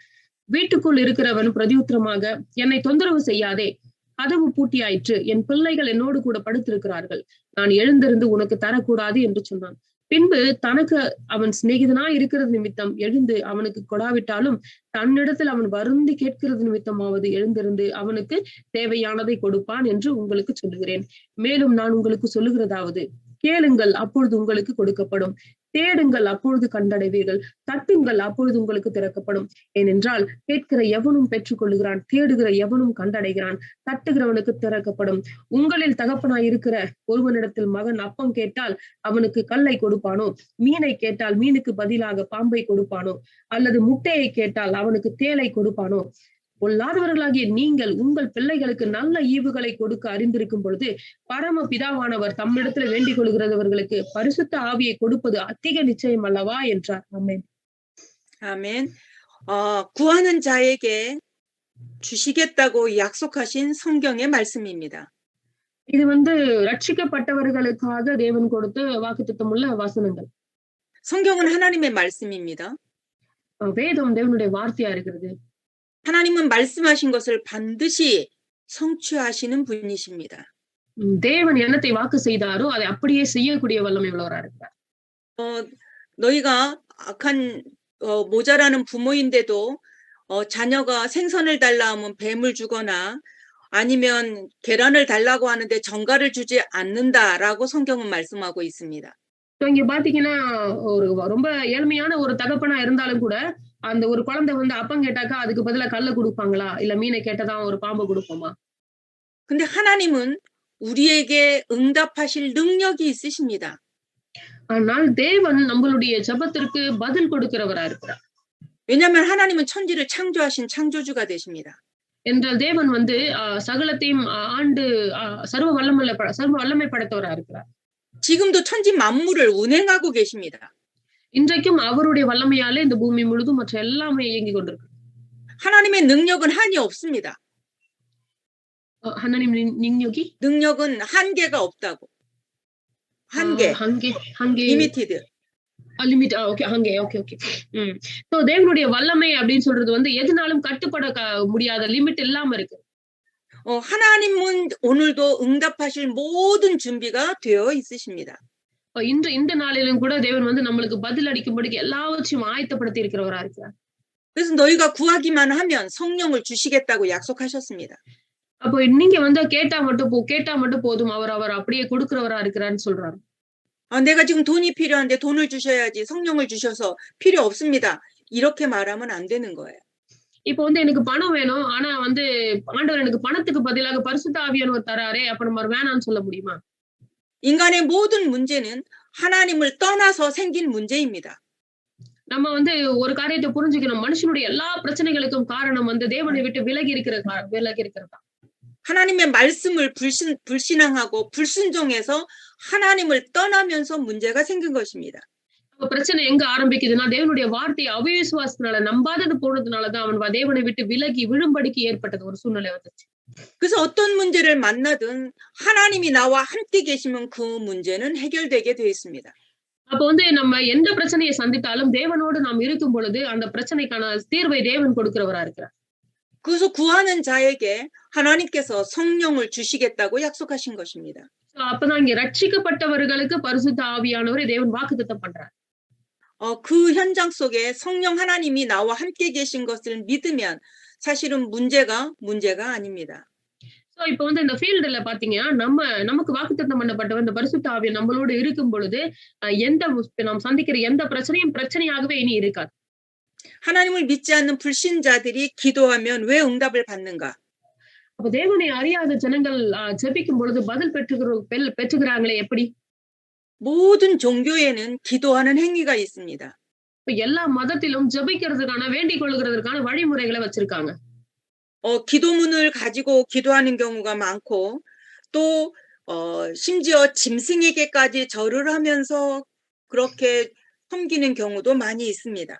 வீட்டுக்குள் இருக்கிறவன் பிரதியுத்தரமாக, என்னை தொந்தரவு செய்யாதே, கதவு பூட்டியாயிற்று, என் பிள்ளைகள் என்னோடு கூட படுத்திருக்கிறார்கள், நான் எழுந்திருந்து உனக்கு தரக்கூடாது என்று சொன்னான். பின்பு தனக்கு அவன் சிநேகிதனா இருக்கிறது நிமித்தம் எழுந்து அவனுக்கு கொடாவிட்டாலும் தன்னிடத்தில் அவன் வருந்தி கேட்கிறது நிமித்தமாவது எழுந்திருந்து அவனுக்கு தேவையானதை கொடுப்பான் என்று உங்களுக்கு சொல்லுகிறேன். மேலும் நான் உங்களுக்கு சொல்லுகிறதாவது, கேளுங்கள், அப்பொழுது உங்களுக்கு கொடுக்கப்படும், தேடுங்கள் அப்பொழுது கண்டடைவீர்கள், தட்டுங்கள் அப்பொழுது உங்களுக்கு திறக்கப்படும். ஏனென்றால் கேட்கிற எவனும் பெற்றுக்கொள்ளுகிறான், தேடுகிற எவனும் கண்டடைகிறான், தட்டுகிறவனுக்கு திறக்கப்படும். உங்களில் தகப்பனாய் இருக்கிற ஒருவனிடத்தில் மகன் அப்பம் கேட்டால் அவனுக்கு கல்லை கொடுப்பானோ? மீனை கேட்டால் மீனுக்கு பதிலாக பாம்பை கொடுப்பானோ? அல்லது முட்டையை கேட்டால் அவனுக்கு தேளை கொடுப்பானோ? பொல்லாதவர்களாகிய நீங்கள் உங்கள் பிள்ளைகளுக்கு நல்ல ஈவுகளை கொடுக்க அறிந்திருக்கும் பொழுது பரம பிதாவானவர் தம்மிடத்துல வேண்டிக் கொள்கிறவர்களுக்கு பரிசுத்த ஆவியை கொடுப்பது அதிக நிச்சயம் அல்லவா என்றார். ஆமென். 아멘. 구하는 자에게 주시겠다고 약속하신 성경의 말씀입니다. இது ரட்சிக்கப்பட்டவர்களுக்காக தேவன் கொடுத்த வாக்குத்தத்தமுள்ள வசனங்கள். 성경은 하나님의 말씀입니다. வேதம் தேவனுடைய வார்த்தையா இருக்கிறது. 하나님은 말씀하신 것을 반드시 성취하시는 분이십니다. தேவன் என்னத்தை வாக்கு செய்தாரோ அதை அப்படியே செய்யக்கூடிய வல்லமை உள்ளவரா இருக்கிறார். 너희가 악한 모자라는 부모인데도 자녀가 생선을 달라 하면 뱀을 주거나 아니면 계란을 달라고 하는데 정갈을 주지 않는다라고 성경은 말씀하고 있습니다. இங்க பாத்தீங்கன்னா ஒரு ரொம்ப ஏழ்மையான ஒரு தகப்பனா இருந்தாலும் கூட அந்த ஒரு குழந்தை அப்பம் கேட்டாக்கா அதுக்கு பதிலா கல்ல கொடுப்பாங்களா, இல்ல மீனை கேட்டதான் ஒரு பாம்பு கொடுப்போமா? 근데 하나님은 우리에게 응답하실 능력이 있으십니다. ஆனால் தேவன் நம்மளுடைய ஜெபத்திற்கு பதில் கொடுக்கிறவரா இருக்கிறார். 왜냐하면 하나님은 천지를 창조하신 창조주가 되십니다. என்றால் தேவன் சகலத்தையும் ஆண்டு சர்வ வல்லமை படைத்தவரா இருக்கிறார். 지금도 천지 만물을 운행하고 계십니다. இன்றைக்கும் அவருடைய வல்லமையாலே இந்த பூமி முழுதும் மற்ற எல்லாமே இயங்கிக் கொண்டிருக்கு. 하나님의 능력은 한이 없습니다. 하나님 능력은 한계가 없다고. 한계. 리미티드. லிமிட். Okay, okay. சோ தேவனுடைய வல்லமை அப்படின்னு சொல்றது எதுனாலும் கட்டுப்பட முடியாத, லிமிட் இல்லாம இருக்கு. 하나님은 오늘도 응답하실 모든 준비가 되어 있으십니다. இந்த நாளிலும் கூட தேவன் நம்மளுக்கு பதில் அளிக்கும்படிக்கு எல்லாவற்றையும் ஆயத்தப்படுத்தி இருக்கிறவரா இருக்கிறார். 그래서 너희가 구하기만 하면 성령을 주시겠다고 약속하셨습니다. அப்போ நீங்க கேட்டா மட்டும் போதும், அவர் அப்படியே கொடுக்கிறவரா இருக்கிறான்னு சொல்றாரு. 내가 지금 돈이 필요한데 돈을 주셔야지 성령을 주셔서 필요 없습니다. 이렇게 말하면 안 되는 거예요. இப்போ எனக்கு பணம் வேணும், ஆனா ஆண்டவர் எனக்கு பணத்துக்கு பதிலாக பரிசுத்த ஆவியானவர் தராரே, அப்ப நம்ம வேணாம்னு சொல்ல முடியுமா? 인간의 모든 문제는 하나님을 떠나서 생긴 문제입니다. நம்ம ஒரு காரியத்தை புரிஞ்சுக்கணும். மனுஷனுடைய எல்லா பிரச்சனைகளுக்கும் காரணம் தேவனை விட்டு விலகி இருக்கிறதா. 하나님의 말씀을 불신앙하고 불순종해서 하나님을 떠나면서 문제가 생긴 것입니다. பிரச்சனை எங்க ஆரம்பிக்குதுன்னா தேவனுடைய வார்த்தையை அவிசுவாசத்தினால நம்பாதது போனதுனாலதான் அவன் தேவனை விட்டு விலகி விழும்படிக்கு ஏற்பட்டது ஒரு சூழ்நிலை வந்துச்சு. 그래서 어떤 문제를 만나든 하나님이 나와 함께 계시면 그 문제는 해결되게 되어 있습니다. அப்போ நம்ம எந்த பிரச்சனையை சந்தித்தாலும் தேவனோடு நாம் இருக்கும் பொழுது அந்த பிரச்சனைக்கான தீர்வை தேவன் கொடுக்கிறவரா இருக்கிறார். 그래서 구하는 자에게 하나님께서 성령을 주시겠다고 약속하신 것입니다. அப்பதான் இங்க ரட்சிக்கப்பட்டவர்களுக்கு பரிசுத்த ஆவியானவரை தேவன் வாக்குத்தத்தம் பண்றார். 그 현장 속에 성령 하나님이 나와 함께 계신 것을 믿으면 사실은 문제가 아닙니다. இப்போ இந்த ஃபீல்டுல பாத்தீங்கன்னா நமக்கு வாக்குத்தத்தம் பண்ணப்பட்ட இந்த பரிசுத்த ஆவி நம்மளோட இருக்கும் பொழுது நாம் சந்திக்கிற எந்த பிரச்சனையும் பிரச்சனையாகவே இனி இருக்காது. 하나님을 믿지 않는 불신자들이 기도하면 왜 응답을 받는가? அப்ப தேவனை அறியாத ஜனங்கள் ஜெபிக்கும் பொழுது பதில் பெற்றுகிறாங்களே எப்படி? 모든 종교에는 기도하는 행위가 있습니다. எல்லா மதத்திலும் ஜெபிக்கிறதுக்கான வேண்டிக் கொள்கிறதுக்கான வழிமுறைகளை வச்சிருக்காங்க. 기도문을 가지고 기도하는 경우가 많고 또 심지어 짐승에게까지 절을 하면서 그렇게 섬기는 경우도 많이 있습니다.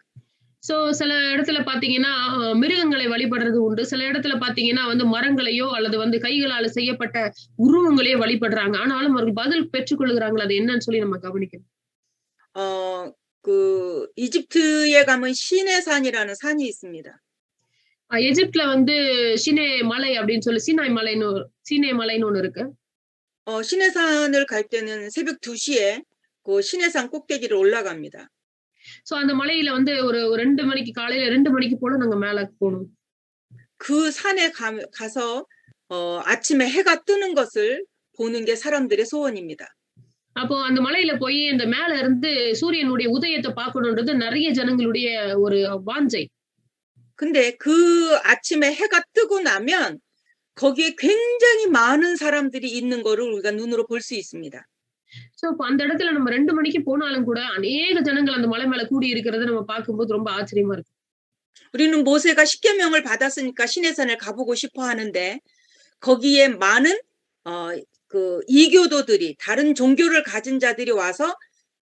சோ சில இடத்துல பாத்தீங்கன்னா மிருகங்களை வழிபடுறது உண்டு. சில இடத்துல பாத்தீங்கன்னா மரங்களையோ அல்லது கைகளால செய்யப்பட்ட உருவங்களையோ வழிபடுறாங்க. ஆனாலும் அவர்கள் பதில் பெற்றுக் கொள்கிறாங்க. அது என்னன்னு சொல்லி நம்ம கவனிக்கணும். 이집트에 가면 시내 산이라는 산이 있습니다. எகிப்துல சினே மலை அப்படின்னு சொல்லி சீனை மலைன்னு ஒண்ணு இருக்கு. 시내 산을 갈 때는 새벽 2시에 그 시내산 꼭대기를 올라갑니다. சோ அந்த மலையில ஒரு 2 மணிக்கு காலையில 2 மணிக்கு போல நாங்க மேல போனோம். 그 산에 가서 아침에 해가 뜨는 것을 보는 게 사람들의 소원입니다. அப்போ அந்த மலையில போய் அந்த மேல இருந்து சூரியனுடைய உதயத்த பார்க்கணுன்றது நெறைய ஜனங்களுடைய ஒரு வாஞ்சை. 근데 그 아침에 해가 뜨고 나면 거기에 굉장히 많은 사람들이 있는 거를 우리가 눈으로 볼 수 있습니다. சோ, அப்ப அந்த இடத்துல நம்ம 2 மணிக்கு போனாலும் கூட அநேக ஜனங்கள் அந்த மலை மேல கூடி இருக்கிறத நம்ம பார்க்கும்போது ரொம்ப ஆச்சரியமா இருக்கு. 우리는 모세가 십계명을 받았으니까 시내산을 가보고 싶어 하는데 거기에 많은 그 이교도들이 다른 종교를 가진 자들이 와서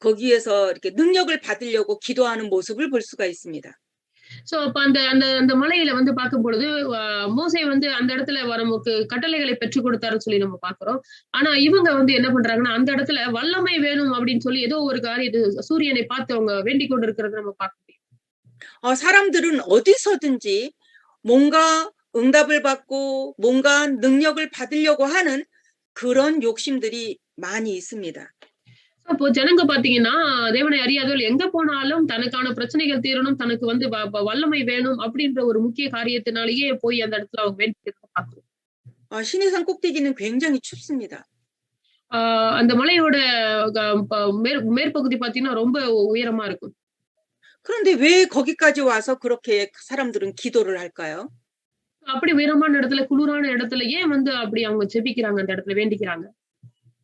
거기에서 이렇게 능력을 받으려고 기도하는 모습을 볼 수가 있습니다. சோ, அப்ப அந்த அந்த அந்த மலையில வந்து பார்க்கும்பொழுது, மோசே வந்து அந்த இடத்துல நமக்கு கட்டளைகளை பெற்றுக் கொடுத்தாருன்னு சொல்லி நம்ம பார்க்கிறோம். ஆனா இவங்க வந்து என்ன பண்றாங்கன்னா, அந்த இடத்துல வல்லமை வேணும் அப்படின்னு சொல்லி ஏதோ ஒரு காரியத்த சூரியனை பார்த்து அவங்க வேண்டிக் கொண்டிருக்கிறத நம்ம பார்க்க முடியும். 사람들은 어디서든지 뭔가 응답을 받고 뭔가 능력을 받으려고 하는 그런 욕심들이 많이 있습니다. அப்போ ஜனங்க பார்த்தீங்கன்னா, தேவனை அறியாதவர்கள் எங்க போனாலும் தனக்கான பிரச்சனைகள் தீரணும், தனக்கு வந்து வல்லமை வேணும் அப்படின்ற ஒரு முக்கிய காரியத்தினாலேயே போய் அந்த இடத்துல அவங்க வேண்டிக்கிறத பார்க்கிறோம். 신해산 꼭대기는 굉장히 춥습니다. ஆ அந்த மலையோட க ப மேற்பகுதி பார்த்தீங்கன்னா, ரொம்ப உயரமா இருக்கும். 그런데 왜 거기까지 와서 그렇게 사람들은 기도를 할까요? அப்படி உயரமான இடத்துல, குளிரான இடத்துல ஏன் வந்து அப்படி அவங்க ஜெபிக்கிறாங்க, அந்த இடத்துல வேண்டிக்கிறாங்க?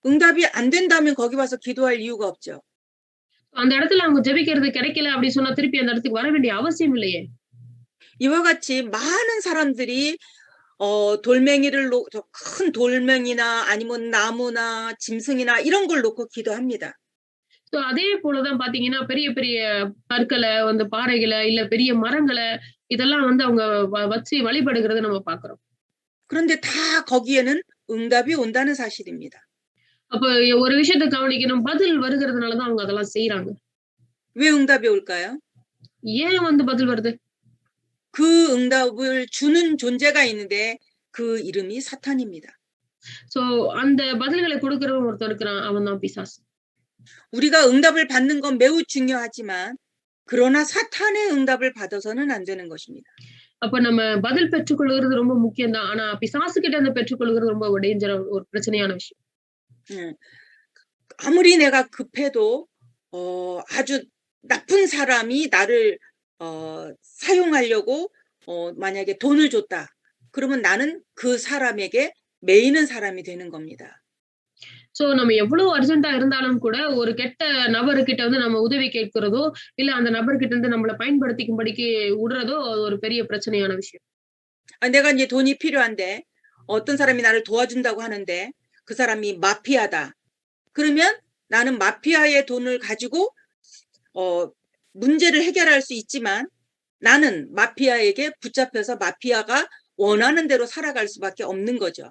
응답이 안 된다면 거기 와서 기도할 이유가 없죠. அந்த இடத்துல அவங்க ஜெபிக்கிறது கிடைக்கல அப்படி சொன்னா திருப்பி அந்த இடத்துக்கு வர வேண்டிய அவசியம் இல்லையே. 이와 같이 많은 사람들이 돌멩이를 큰 돌멩이나 아니면 나무나 짐승이나 이런 걸 놓고 기도합니다. சோ அதே போல தான் பார்த்தீங்கன்னா, பெரிய பெரிய கற்கள, அந்த பாறைகள, இல்ல பெரிய மரங்கள இதெல்லாம் வந்து அவங்க வச்சு வழிபடுகிறத நம்ம பார்க்கிறோம். 그런데 다 거기에는 응답이 온다는 사실입니다. அப்ப ஒரு விஷயத்த கவனிக்கணும். பதில் வருகிறதுனால தான் அவங்க அதெல்லாம் செய்றாங்க. 왜 응답이 올까요? ஏன் வந்து பதில் வருது? 그 응답을 주는 존재가 있는데 그 이름이 사탄입니다. சோ அந்த பதில்களை கொடுக்கிறவன் ஒருத்தன் இருக்கிறான். அவன் தான் பிசாசு. 우리가 응답을 받는 건 매우 중요하지만 그러나 사탄의 응답을 받아서는 안 되는 것입니다. அப்ப நம்ம பதில் பெற்றுக்கொள்கிறது ரொம்ப முக்கியம் தான். ஆனா பிசாசு கிட்ட இருந்து பெற்றுக்கொள்கிறது ரொம்ப டேஞ்சர் ஒரு பிரச்சனையான விஷயம். 아무리 내가 급해도 아주 나쁜 사람이 나를 사용하려고 만약에 돈을 줬다. 그러면 나는 그 사람에게 매이는 사람이 되는 겁니다. சோ நம்ம எவ்வளவு அர்ஜென்ட்டா இருந்தாலும் கூட ஒரு கெட்ட நபர்கிட்ட வந்து நம்ம உதவி கேட்கிறதோ, இல்ல அந்த நபர்கிட்ட இருந்து நம்மள பயன்படுத்திக்கும்படிக்கு விடுறதோ ஒரு பெரிய பிரச்சனையான விஷயம். 내가 이제 돈이 필요한데 어떤 사람이 나를 도와준다고 하는데 그 사람이 마피아다. 그러면 나는 마피아의 돈을 가지고 문제를 해결할 수 있지만 나는 마피아에게 붙잡혀서 마피아가 원하는 대로 살아갈 수밖에 없는 거죠.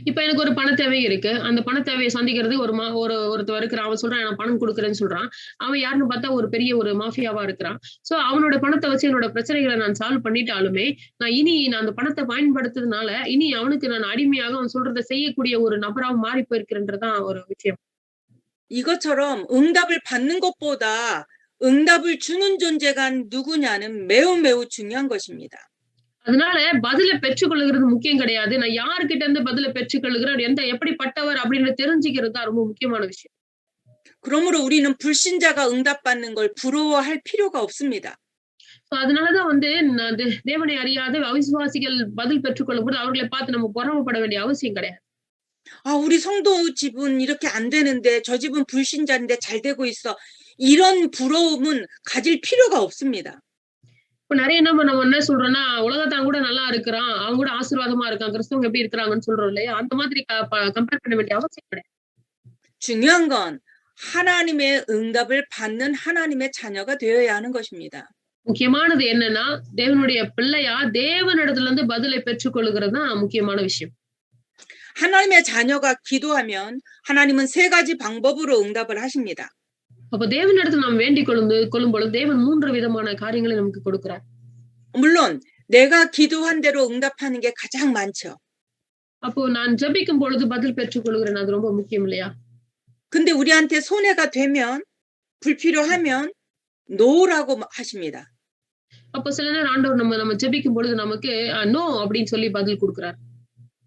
இப்ப எனக்கு ஒரு பண தேவை இருக்கு. அந்த பண தேவையை சந்திக்கிறது ஒருத்தன் இருக்கிறான். அவன் சொல்றான் நான் பணம் குடுக்குறேன்னு சொல்றான். அவன் யாருன்னு பார்த்தா ஒரு பெரிய ஒரு மாஃபியாவா இருக்கிறான். சோ அவனோட பணத்த வச்சு என்னோட பிரச்சனைகள நான் சால்வ் பண்ணிட்டாலுமே, நான் அந்த பணத்த பயன்படுத்துறதுனால, இனி அவனுக்கு நான் அடிமையாக அவன் சொல்றத செய்யக்கூடிய ஒரு நபரா மாறி போயிருக்கிறேன்றது தான் ஒரு விஷயம். 이것처럼 응답을 받는 것보다 응답을 주는 존재가 누구냐는 매우 매우 중요한 것입니다. அதனால பதில பெற்றுக்கொள்ளுகிறது முக்கியம் கிடையாது. நான் யார்கிட்ட இருந்து பதில பெற்றுக்கொள்கிறேன், எப்படிப்பட்டவர் அப்படின்னு தெரிஞ்சுக்கிறது தான் ரொம்ப முக்கியமான விஷயம். 그러므로 우리는 불신자가 응답받는 걸 부러워할 필요가 없습니다. அதனால தான் வந்து தேவனை அறியாத அவிசுவாசிகள் பதில் பெற்றுக்கொள்ளும்போது அவர்களை பார்த்து நம்ம பொறாமைப்பட வேண்டிய அவசியம் கிடையாது. 우리 성도 집은 이렇게 안 되는데 저 집은 불신자인데 잘 되고 있어. 이런 부러움은 가질 필요가 없습니다. இப்ப நெறைய நம்ம என்ன சொல்றோம்னா, உலகத்தான் கூட நல்லா இருக்கிறான். அவங்க கூட ஆசீர்வாதமா இருக்கான். கிறிஸ்தவங்க எப்படி இருக்கிறாங்கன்னு சொல்றோம் இல்லையா? அந்த மாதிரி கம்பேர் பண்ண வேண்டிய அவசியம் கிடையாது. 중요한 건 하나님의 응답을 받는 하나님의 자녀가 되어야 하는 것입니다. முக்கியமானது என்னன்னா, தேவனுடைய பிள்ளையா தேவனிடத்துல இருந்து பதிலை பெற்றுக்கொள்கிறது தான் முக்கியமான விஷயம். 하나님의 자녀가 기도하면 하나님은 세 가지 방법으로 응답을 하십니다. அப்ப தேவனிடத்துல நாம் வேண்டிக் கொள்ளும் பொழுது தேவன் 3 விதமான காரியங்களை நமக்கு கொடுக்கிறார். 물론 내가 기도한 대로 응답하는 게 가장 많죠. அப்போ நான் ஜெபிக்கும் பொழுது பதில் பெற்றுக்கொள்கிறேன். அது ரொம்ப முக்கியம் இல்லையா? 근데 우리한테 손해가 되면 불필요하면 노라고 하십니다. அப்ப சில நேரம் ஆண்டவர் நம்ம ஜெபிக்கும் பொழுது நமக்கு நோ அப்படின்னு சொல்லி பதில் கொடுக்கிறார்.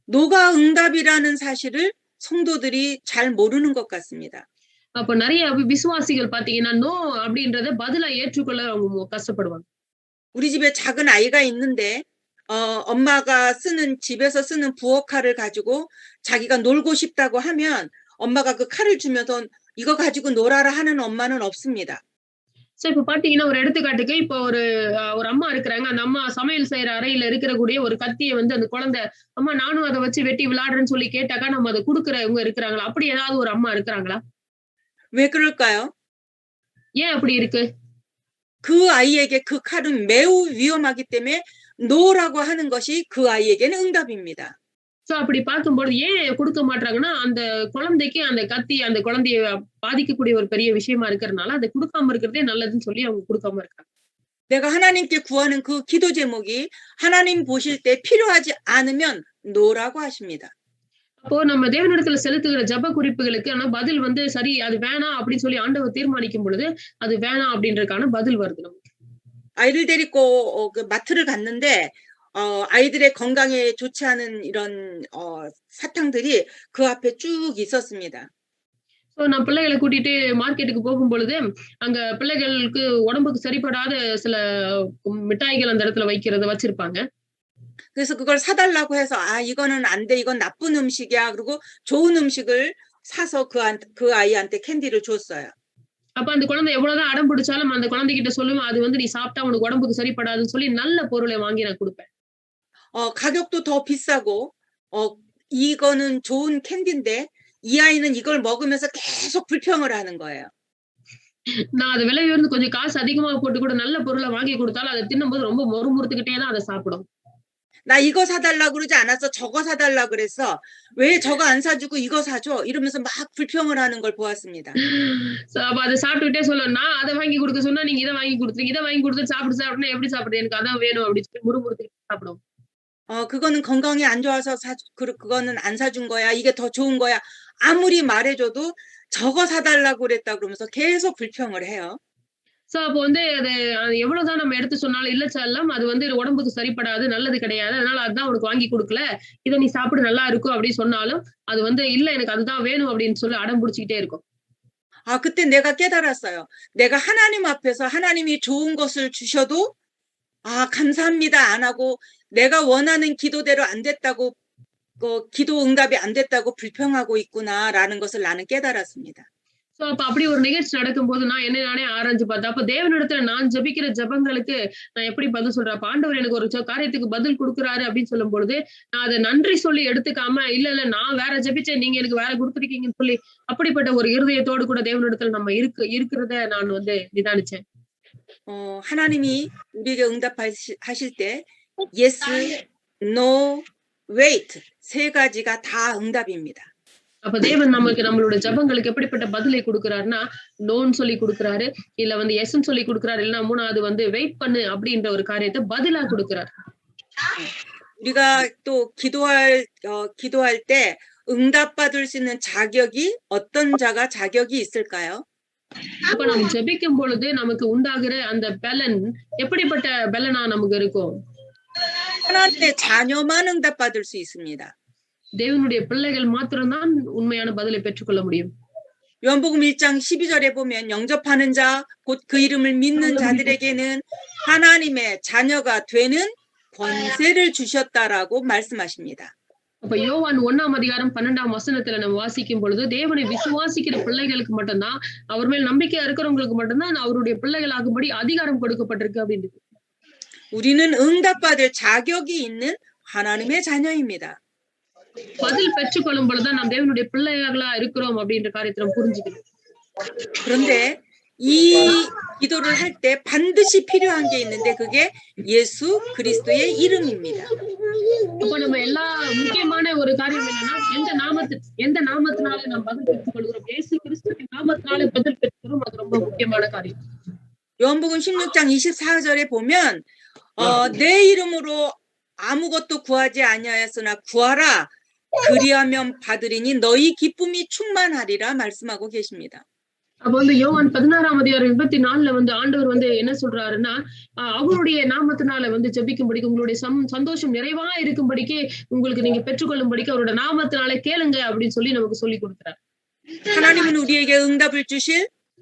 노가 응답이라는 사실을 성도들이 잘 모르는 것 같습니다. அப்ப நெறைய விசுவாசிகள் பார்த்தீங்கன்னா, நோ அப்படின்றத பதிலா ஏற்றுக்கொள்ள அவங்க கஷ்டப்படுவாங்க. 우리 집에 작은 아이가 있는데 엄마가 집에서 쓰는 부엌칼을 가지고 자기가 놀고 싶다고 하면 엄마가 그 칼을 주면서 이거 가지고 놀아라 하는 엄마는 없습니다. இப்ப பார்த்தீங்கன்னா, ஒரு எடுத்துக்காட்டுக்கு இப்போ ஒரு அம்மா இருக்கிறாங்க. அந்த அம்மா சமையல் செய்ற அறையில இருக்கக்கூடிய ஒரு கத்திய வந்து அந்த குழந்தை, "அம்மா நானும் அத வச்சு வெட்டி விளையாடுறேன்னு" சொல்லி கேட்டாக்கா, நம்ம அத குடுக்குறவங்க இருக்கிறாங்களா? அப்படி ஏதாவது ஒரு அம்மா இருக்கிறாங்களா? 왜 그럴까요? ஏன் அப்படி இருக்கு? 그 아이에게 그 칼은 매우 위험하기 때문에 노라고 하는 것이 그 아이에게는 응답입니다. அப்படி பார்க்கும்பொழுது ஏன் குடுக்க மாட்றாங்கன்னா, அந்த குழந்தைக்கு அந்த கத்தி அந்த குழந்தைய பாதிக்கக்கூடிய ஒரு பெரிய விஷயமா இருக்கிறனால, அத குடுக்காம இருக்கிறதே நல்லதுன்னு சொல்லி அவங்க குடுக்காம இருக்காங்க. 내가 하나님께 구하는 그 기도 제목이 하나님 보실 때 필요하지 않으면 노라고 하십니다. அப்போ நம்ம தேவனிடத்துல செலுத்துகிற ஜெப குறிப்புகளுக்கு ஆனா பதில் வந்து சரி அது வேணாம் அப்படின்னு சொல்லி ஆண்டவர் தீர்மானிக்கும் பொழுது, அது வேணாம் அப்படின்றதுக்கான பதில் வருது நமக்கு. 아이를 데리고 그 마트를 갔는데 아이들의 건강에 좋지 않은 이런 사탕들이 그 앞에 쭉 있었습니다. நான் பிள்ளைகள கூட்டிட்டு மார்க்கெட்டுக்கு போகும்பொழுது, அங்க பிள்ளைகளுக்கு உடம்புக்கு சரிப்படாத சில மிட்டாய்கள் அந்த இடத்துல வச்சிருப்பாங்க. 그래서 그걸 사달라고 해서 이거는 안 돼. 이건 나쁜 음식이야. 그리고 좋은 음식을 사서 그 아이한테 캔디를 줬어요. அப்ப அந்த குழந்தை எவ்வளவுதான் அடம் பிடிச்சாலும் அந்த குழந்தைகிட்ட சொல்லுவேன், அது வந்து நீ சாப்பிட்டா உனக்கு உடம்புக்கு சரிப்படாதுன்னு சொல்லி நல்ல பொருளை வாங்கி நான் குடுப்பேன். 가격도 더 비싸고 이거는 좋은 캔디인데 이 아이는 이걸 먹으면서 계속 불평을 하는 거예요. நான் அது விலை உயர்ந்து கொஞ்சம் காசு அதிகமா போட்டு கூட நல்ல பொருள வாங்கி குடுத்தாலும், அத தின்னும்போது ரொம்ப முறுமுறுத்துக்கிட்டே தான் அத சாப்பிடும். 나 이거 사달라고 그러지 않았어. 저거 사달라고 그랬어. 왜 저거 안 사주고 이거 사줘? 이러면서 막 불평을 하는 걸 보았습니다. அப்ப அத சாப்பிட்டுக்கிட்டே சொல்லும். நான் அத வாங்கி குடுக்க சொன்னா, நீங்க இத வாங்கி குடுத்துறீங்க. இத வாங்கி குடுத்து சாப்பிடுன்னா எப்படி சாப்பிடுறது? எனக்கு அதான் வேணும் அப்படின்னு சொல்லி முறுமுறுத்துக்கிட்டு சாப்பிடும். 그거는 건강에 안 좋아서 그거는 안 사준 거야. 이게 더 좋은 거야. 아무리 말해줘도 저거 사달라고 그랬다 그러면서 계속 불평을 해요. அப்ப வந்து அது எவ்வளவுதான் நம்ம எடுத்து சொன்னாலும், இல்ல செல்லம் அது வந்து உடம்புக்கு சரிப்படாது, நல்லது கிடையாது. அதனால அதான் உனக்கு வாங்கி குடுக்கல. இத நீ சாப்பிடு நல்லா இருக்கும் அப்படின்னு சொன்னாலும், அது வந்து இல்ல எனக்கு அதுதான் வேணும் அப்படின்னு சொல்லி அடம் பிடிச்சுக்கிட்டே இருக்கும். 그때 내가 깨달았어요. 내가 하나님 앞에서 하나님이 좋은 것을 주셔도 감사합니다 안 하고 내가 원하는 기도대로 안 됐다고 기도 응답이 안 됐다고 불평하고 있구나라는 것을 나는 깨달았습니다. அப்ப அப்படி ஒரு நிகழ்ச்சி நடக்கும்போது நான் என்ன நானே ஆராய்ஞ்சு பார்த்தேன். அப்ப தேவனிடத்துல நான் ஜெபிக்கிற ஜெபங்களுக்கு நான் எப்படி பதில் சொல்றேன்? அப்ப ஆண்டவர் எனக்கு ஒரு காரியத்துக்கு பதில் குடுக்குறாரு அப்படின்னு சொல்லும் பொழுது, நான் அத நன்றி சொல்லி எடுத்துக்காம, இல்ல நான் வேற ஜெபிச்சேன். நீங்க எனக்கு வேற குடுத்துருக்கீங்கன்னு சொல்லி, அப்படிப்பட்ட ஒரு இருதயத்தோடு கூட தேவனிடத்துல நம்ம இருக்கிறத நான் வந்து நிதானிச்சேன். 하나님이 우리에게 응답하실 때 yes, no, wait 세 가지가 다 응답입니다. அப்ப தேவன் நமக்கு நம்மளோட ஜெபங்களுக்கு எப்படிப்பட்ட பதிலை குடுக்குறாருன்னா, நோன்னு சொல்லி குடுக்குறாரு. இல்ல வந்து எஸ்ன்னு சொல்லி குடுக்குறாரு. இல்லன்னா 3வது வந்து வெயிட் பண்ணு அப்படின்ற ஒரு காரியத்த பதிலா குடுக்குறாரு. 우리가 또 기도할 때 응답받을 수 있는 어떤 자격이 있을까요? அப்ப நம்ம ஜெபிக்கும் பொழுது நமக்கு உண்டாகிற அந்த பலன் எப்படிப்பட்ட பலனா நமக்கு இருக்கும்? 하나님의 자녀만 응답받을 수 있습니다. தேவனுடைய பிள்ளைகள் மாத்திரம் தான் உண்மையான பதிலை பெற்றுக்கொள்ள முடியும். 요한복음 1장 12절에 보면 영접하는 자, 곧 그 이름을 믿는 자들에게는 하나님의 자녀가 되는 권세를 주셨다라고 말씀하십니다. அப்ப யோவான் 1ஆம் அதிகாரம் 12ஆம் வசனத்துல நம்ம வாசிக்கும் பொழுது தேவனை விசுவாசிக்கிற பிள்ளைகளுக்கு மட்டும்தான் அவர் மேல் நம்பிக்கையா இருக்கிறவங்களுக்கு மட்டும்தான் அவருடைய பிள்ளைகளாகும்படி அதிகாரம் கொடுக்கப்பட்டிருக்கு அப்படின்னு. 우리는 응답받을 자격이 있는 하나님의 자녀입니다. பதில் பெற்றுக்கொள்ளும் பொழுதுதான் நாம் தேவனுடைய பிள்ளைகளா இருக்கிறோம் அப்படின்ற காரியத்தை நம்ம புரிஞ்சுக்கணும். 그런데 이 기도를 할 때 반드시 필요한 게 있는데 그게 예수 그리스도의 이름입니다. அப்ப நம்ம எல்லா முக்கியமான ஒரு காரியம் என்னன்னா எந்த நாமத்தினால நாம் பதில் பெற்றுக் கொள்கிறோம்? இயேசு கிறிஸ்துவின் நாமத்தினால பதில் பெற்றுக்கிறோம். அது ரொம்ப முக்கியமான காரியம். 요한복음 16장 24절에 보면 내 이름으로 아무것도 구하지 아니하였으나 구하라 그리하면 받으리니 너희 기쁨이 충만하리라 말씀하고 계십니다. அப்ப வந்து யோவான் 16:24 வந்து ஆண்டவர் வந்து என்ன சொல்றாருன்னா, அவருடைய நாமத்தினால வந்து ஜெபிக்கும்படிக்கு உங்களுடைய சந்தோஷம் நிறைவா இருக்கும்படிக்கு உங்களுக்கு நீங்க பெற்றுக்கொள்ளும்படிக்கு அவரோட நாமத்தினால கேளுங்க அப்படின்னு சொல்லி நமக்கு சொல்லிக் கொடுக்கிறார். 하나님은 우리에게 응답을 주실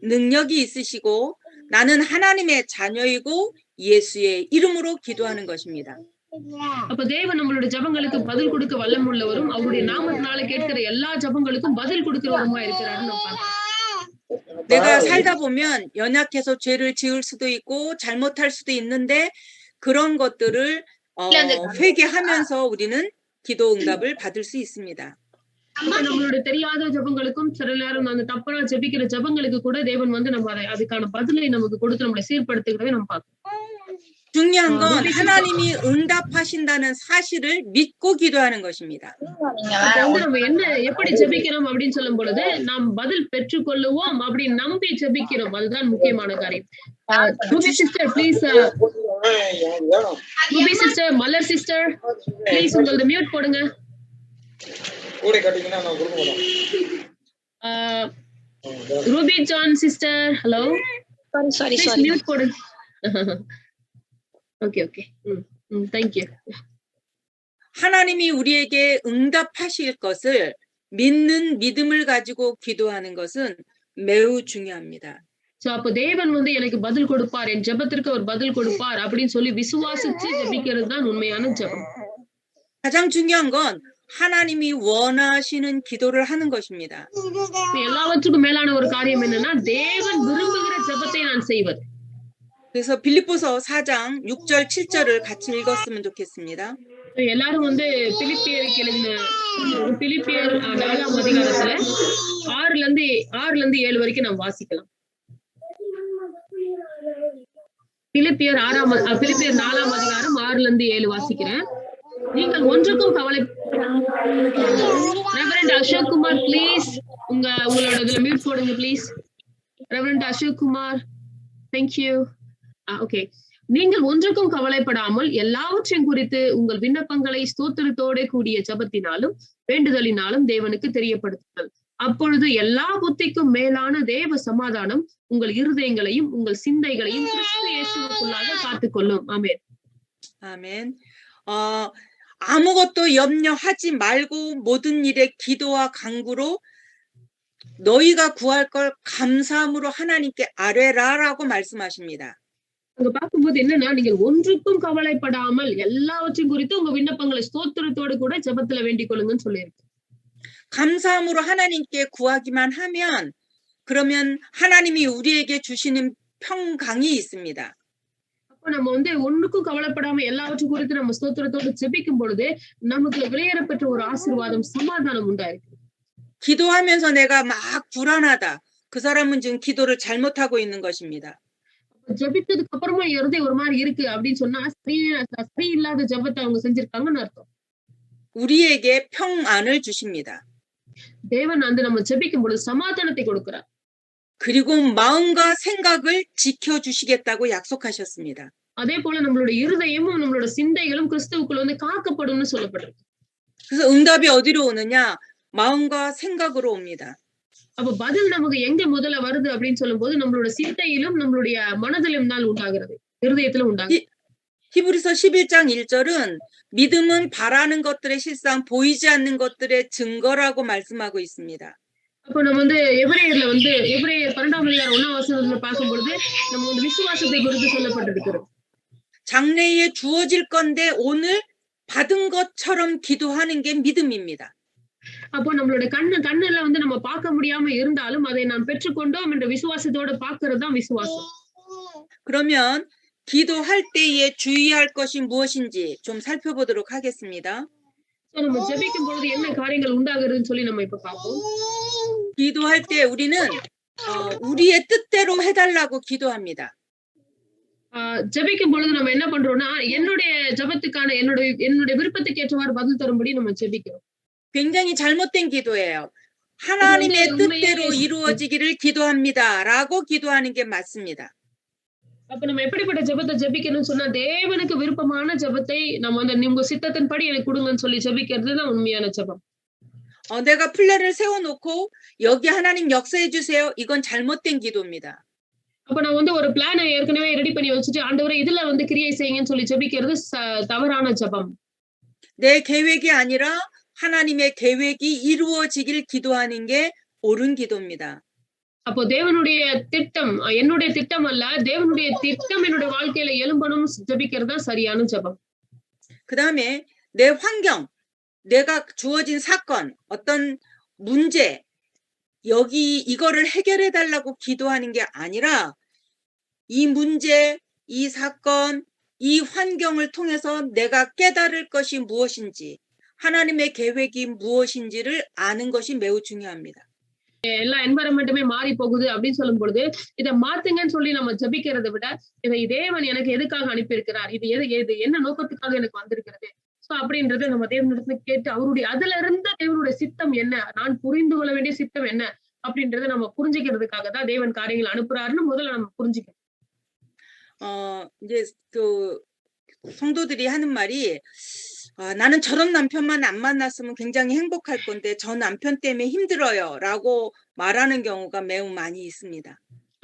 능력이 있으시고 나는 하나님의 자녀이고 예수의 이름으로 기도하는 것입니다. அப்ப தேவன் நம்மளுடைய ஜெபங்களுக்கு பதில் கொடுக்க வல்லமுள்ளவரும் அவருடைய நாமத்தினால கேட்கிற எல்லா ஜெபங்களுக்கும் பதில் கொடுக்கிறவருமா இருக்கிறாருன்னு நம்ம பார்க்கிறோம். 내가 살다 보면 연약해서 죄를 지을 수도 있고 잘못할 수도 있는데 그런 것들을 회개하면서 우리는 기도 응답을 받을 수 있습니다. நம்மளுடைய தெரியாத ஜெபங்களுக்கும் சில நேரம் அந்த தப்பா ஜெபிக்கிற ஜெபங்களுக்கு கூட தேவன் வந்து நம்ம அதுக்கான பதிலை நமக்கு கொடுத்து நம்மளை சீர்படுத்துகிறதை நம்ம பார்க்கிறோம். 중요한 건 하나님이 응답하신다는 사실을 믿고 기도하는 것입니다. நம்ம என்ன எப்படி ஜெபிக்கிறோம் அப்படின்னு சொல்லும் பொழுது நாம் பதில் பெற்றுக்கொள்ளுவோம் அப்படின்னு நம்பி ஜெபிக்கிறோம். அதுதான் முக்கியமான காரியம். Ruby sister please, Ruby sister, Malar sister please உங்களோட மியூட் போடுங்க. Ruby John sister, hello. Sorry mute போடுங்க. 오케이. Thank you. 하나님이 우리에게 응답하실 것을 믿는 믿음을 가지고 기도하는 것은 매우 중요합니다. அப்ப தேவன் வந்து எனக்கு பதில் கொடுப்பார், என் ஜெபத்திற்கு அவர் பதில் கொடுப்பார் அப்படின்னு சொல்லி விசுவாசிச்சு ஜெபிக்கிறது தான் உண்மையான ஜெபம். 가장 중요한 건 하나님이 원하시는 기도를 하는 것입니다. எல்லாவற்றுக்கும் மேலான ஒரு காரியம் என்னன்னா தேவன் விரும்புகிற ஜெபத்தை நான் செய்வது. 그래서 빌립보서 4장 6절 7절을 같이 읽었으면 좋겠습니다. எல்லாரும் வந்து பிலிப்பியருக்கு எழுதின பிலிப்பியர் 4ஆம் அதிகாரத்துல 6ல இருந்து 7 வரைக்கும் நாம் வாசிக்கலாம். பிலிப்பியர் 4ஆம் அதிகாரம் 6ல இருந்து 7 வாசிக்கிறேன். நீங்கள் ஒன்றுக்கும் கவலை. ரெவரண்ட் அசோக் குமார் ப்ளீஸ் உங்களோட இதுல மியூட் போடுங்க please. Reverend Ashok Kumar, thank you. Okay. நீங்கள் ஒன்றுக்கும் கவலைப்படாமல் எல்லாவற்றையும் குறித்து உங்கள் விண்ணப்பங்களை ஸ்தோத்திரத்தோட கூடிய ஜெபத்தினாலும் வேண்டுதலினாலும் தேவனுக்கு தெரியப்படுத்துங்கள். அப்பொழுது எல்லா புத்திக்கும் மேலான தேவ சமாதானம் உங்கள் இருதயங்களையும் உங்கள் சிந்தைகளையும் கிறிஸ்து இயேசுவுக்குள்ளாக காத்துக்கொள்ளும். ஆமென். 아멘. 아무것도 염려하지 말고 모든 일에 기도와 간구로 너희가 구할 걸 감사함으로 하나님께 아뢰라라고 말씀하십니다. அங்க பார்க்கும்போது என்னன்னா நீங்கள் ஒன்றுக்கும் கவலைப்படாமல் எல்லாவற்றையும் குறித்து உங்க விண்ணப்பங்களை ஸ்தோத்திரத்தோடு கூட ஜெபத்துல வேண்டிக் கொள்ளுங்கன்னு சொல்லியிருக்கு. 감사함으로 하나님께 구하기만 하면 그러면 하나님이 우리에게 주시는 평강이 있습니다. அப்ப நம்ம வந்து ஒண்ணுக்கும் கவலைப்படாம எல்லாவற்றையும் குறித்து நம்ம ஸ்தோத்திரத்தோடு ஜெபிக்கும் பொழுது நமக்கு விலையேறப்பெற்ற ஒரு ஆசீர்வாதம் சமாதானம் உண்டாயிருக்கு. 기도하면서 내가 막 불안하다. 그 사람은 지금 기도를 잘못하고 있는 것입니다. ஜெபித்ததுக்கு அப்புறமா இருதயம் ஒரு மாதிரி இருக்கு அப்படின்னு சொன்னா சரியில்லாத ஜெபத்தை அவங்க செஞ்சிருக்காங்கன்னு அர்த்தம். 우리에게 평안을 주십니다. தேவன் வந்து நம்ம ஜெபிக்கும் பொழுது சமாதானத்தை கொடுக்கிறார். 그리고 마음과 생각을 지켜주시겠다고 약속하셨습니다. அதே போல நம்மளுடைய இருதயமும் நம்மளோட சிந்தைகளும் கிறிஸ்துவுக்குள்ள வந்து காக்கப்படும்னு சொல்லப்பட்டிருக்கு. 그래서 응답이 어디로 오느냐? 마음과 생각으로 옵니다. அப்ப பதில் நமக்கு எங்க முதல்ல வருது அப்படின்னு சொல்லும் போது நம்மளோட சிந்தையிலும் நம்மளுடைய மனதிலும் தான் உண்டாகிறது, இருதயத்திலும் உண்டாகுது. 히브리서 11장 1절은 믿음은 바라는 것들의 실상 보이지 않는 것들의 증거라고 말씀하고 있습니다. அப்ப நம்ம வந்து எபிரேயர் 12ஆம் அதிகாரம் 1ஆம் வசனத்துல பார்க்கும் பொழுது நம்ம வந்து விசுவாசத்தை குறித்து சொல்லப்பட்டிருக்கிறது. 장래에 주어질 건데 오늘 받은 것처럼 기도하는 게 믿음입니다. அப்போ நம்மளோட கண்ணுல வந்து நம்ம பார்க்க முடியாம இருந்தாலும் அதை நாம் பெற்றுக்கொண்டோம் என்ற விசுவாசத்தோட பார்க்கிறது தான் விசுவாசம். 그러면 기도할 때에 주의할 것이 무엇인지 좀 살펴보도록 하겠습니다. நம்ம ஜெபிக்கும் பொழுது என்ன காரியங்கள் உண்டாகுதுன்னு சொல்லி நம்ம இப்ப பார்ப்போம். 기도할 때 우리는 우리의 뜻대로 해달라고 기도합니다. ஜெபிக்கும் பொழுது நம்ம என்ன பண்றோம்னா என்னுடைய ஜெபத்துக்கான என்னுடைய விருப்பத்துக்கு ஏற்றவாறு பதில் தரும்படி நம்ம ஜெபிக்கிறோம். 굉장히 잘못된 기도예요. 하나님의 뜻대로 이루어지기를 기도합니다라고 기도하는 게 맞습니다. அப்ப நம்ம எப்படிப்பட்ட ஜெபத்தை ஜெபிக்கணும்னு சொன்னா தேவனுக்கு விருப்பமான ஜெபத்தை நம்ம அந்த உங்க சித்தத்தின்படி எனக்கு கொடுங்கன்னு சொல்லி ஜெபிக்கிறது தான் உண்மையான ஜெபம். 내가 플랜을 세워놓고 여기 하나님 역사해 주세요. 이건 잘못된 기도입니다. அப்ப நான் வந்து ஒரு பிளான ஏற்கனவே ரெடி பண்ணி வச்சுட்டு, ஆண்டவரே இதுல வந்து கிரியை செய்யுங்கன்னு சொல்லி ஜெபிக்கிறது தவறான ஜெபம். 내 계획이 아니라 하나님의 계획이 이루어지길 기도하는 게 옳은 기도입니다. அப்போ தேவனுடைய திட்டம் என்னுடைய திட்டம் அல்ல, தேவனுடைய திட்டம் என்னுடைய வாழ்க்கையில எழும்பணும் ஜெபிக்கிறது தான் சரியான ஜெபம். 그다음에 내 환경, 내가 주어진 사건, 어떤 문제, 여기 이거를 해결해 달라고 기도하는 게 아니라 이 문제, 이 사건, 이 환경을 통해서 내가 깨달을 것이 무엇인지, 하나님의 계획이 무엇인지를 아는 것이 매우 중요합니다. எல்லா என்வாயரன்மெண்ட்டுமே மாறி போகுது அப்படின்னு சொல்லும் பொழுது, இத மாத்துங்கன்னு சொல்லி நம்ம ஜெபிக்கிறத விட, இதை தேவன் எனக்கு எதுக்காக அனுப்பியிருக்கிறார்? இது எது என்ன நோக்கத்துக்காக எனக்கு வந்திருக்கிறது? சோ அப்படின்றத நம்ம தேவனிடத்துல கேட்டு அவருடைய அதுல இருந்து தேவனுடைய சித்தம் என்ன? நான் புரிந்து கொள்ள வேண்டிய சித்தம் என்ன? அப்படின்றத நம்ம புரிஞ்சுக்கிறதுக்காக தான் தேவன் காரியங்கள் அனுப்புறாருன்னு முதல்ல நம்ம புரிஞ்சுக்கணும். 이제 그 성도들이 하는 말이 나는 저런 남편만 안 만났으면 굉장히 행복할 건데 저 남편 때문에 힘들어요라고 말하는 경우가 매우 많이 있습니다.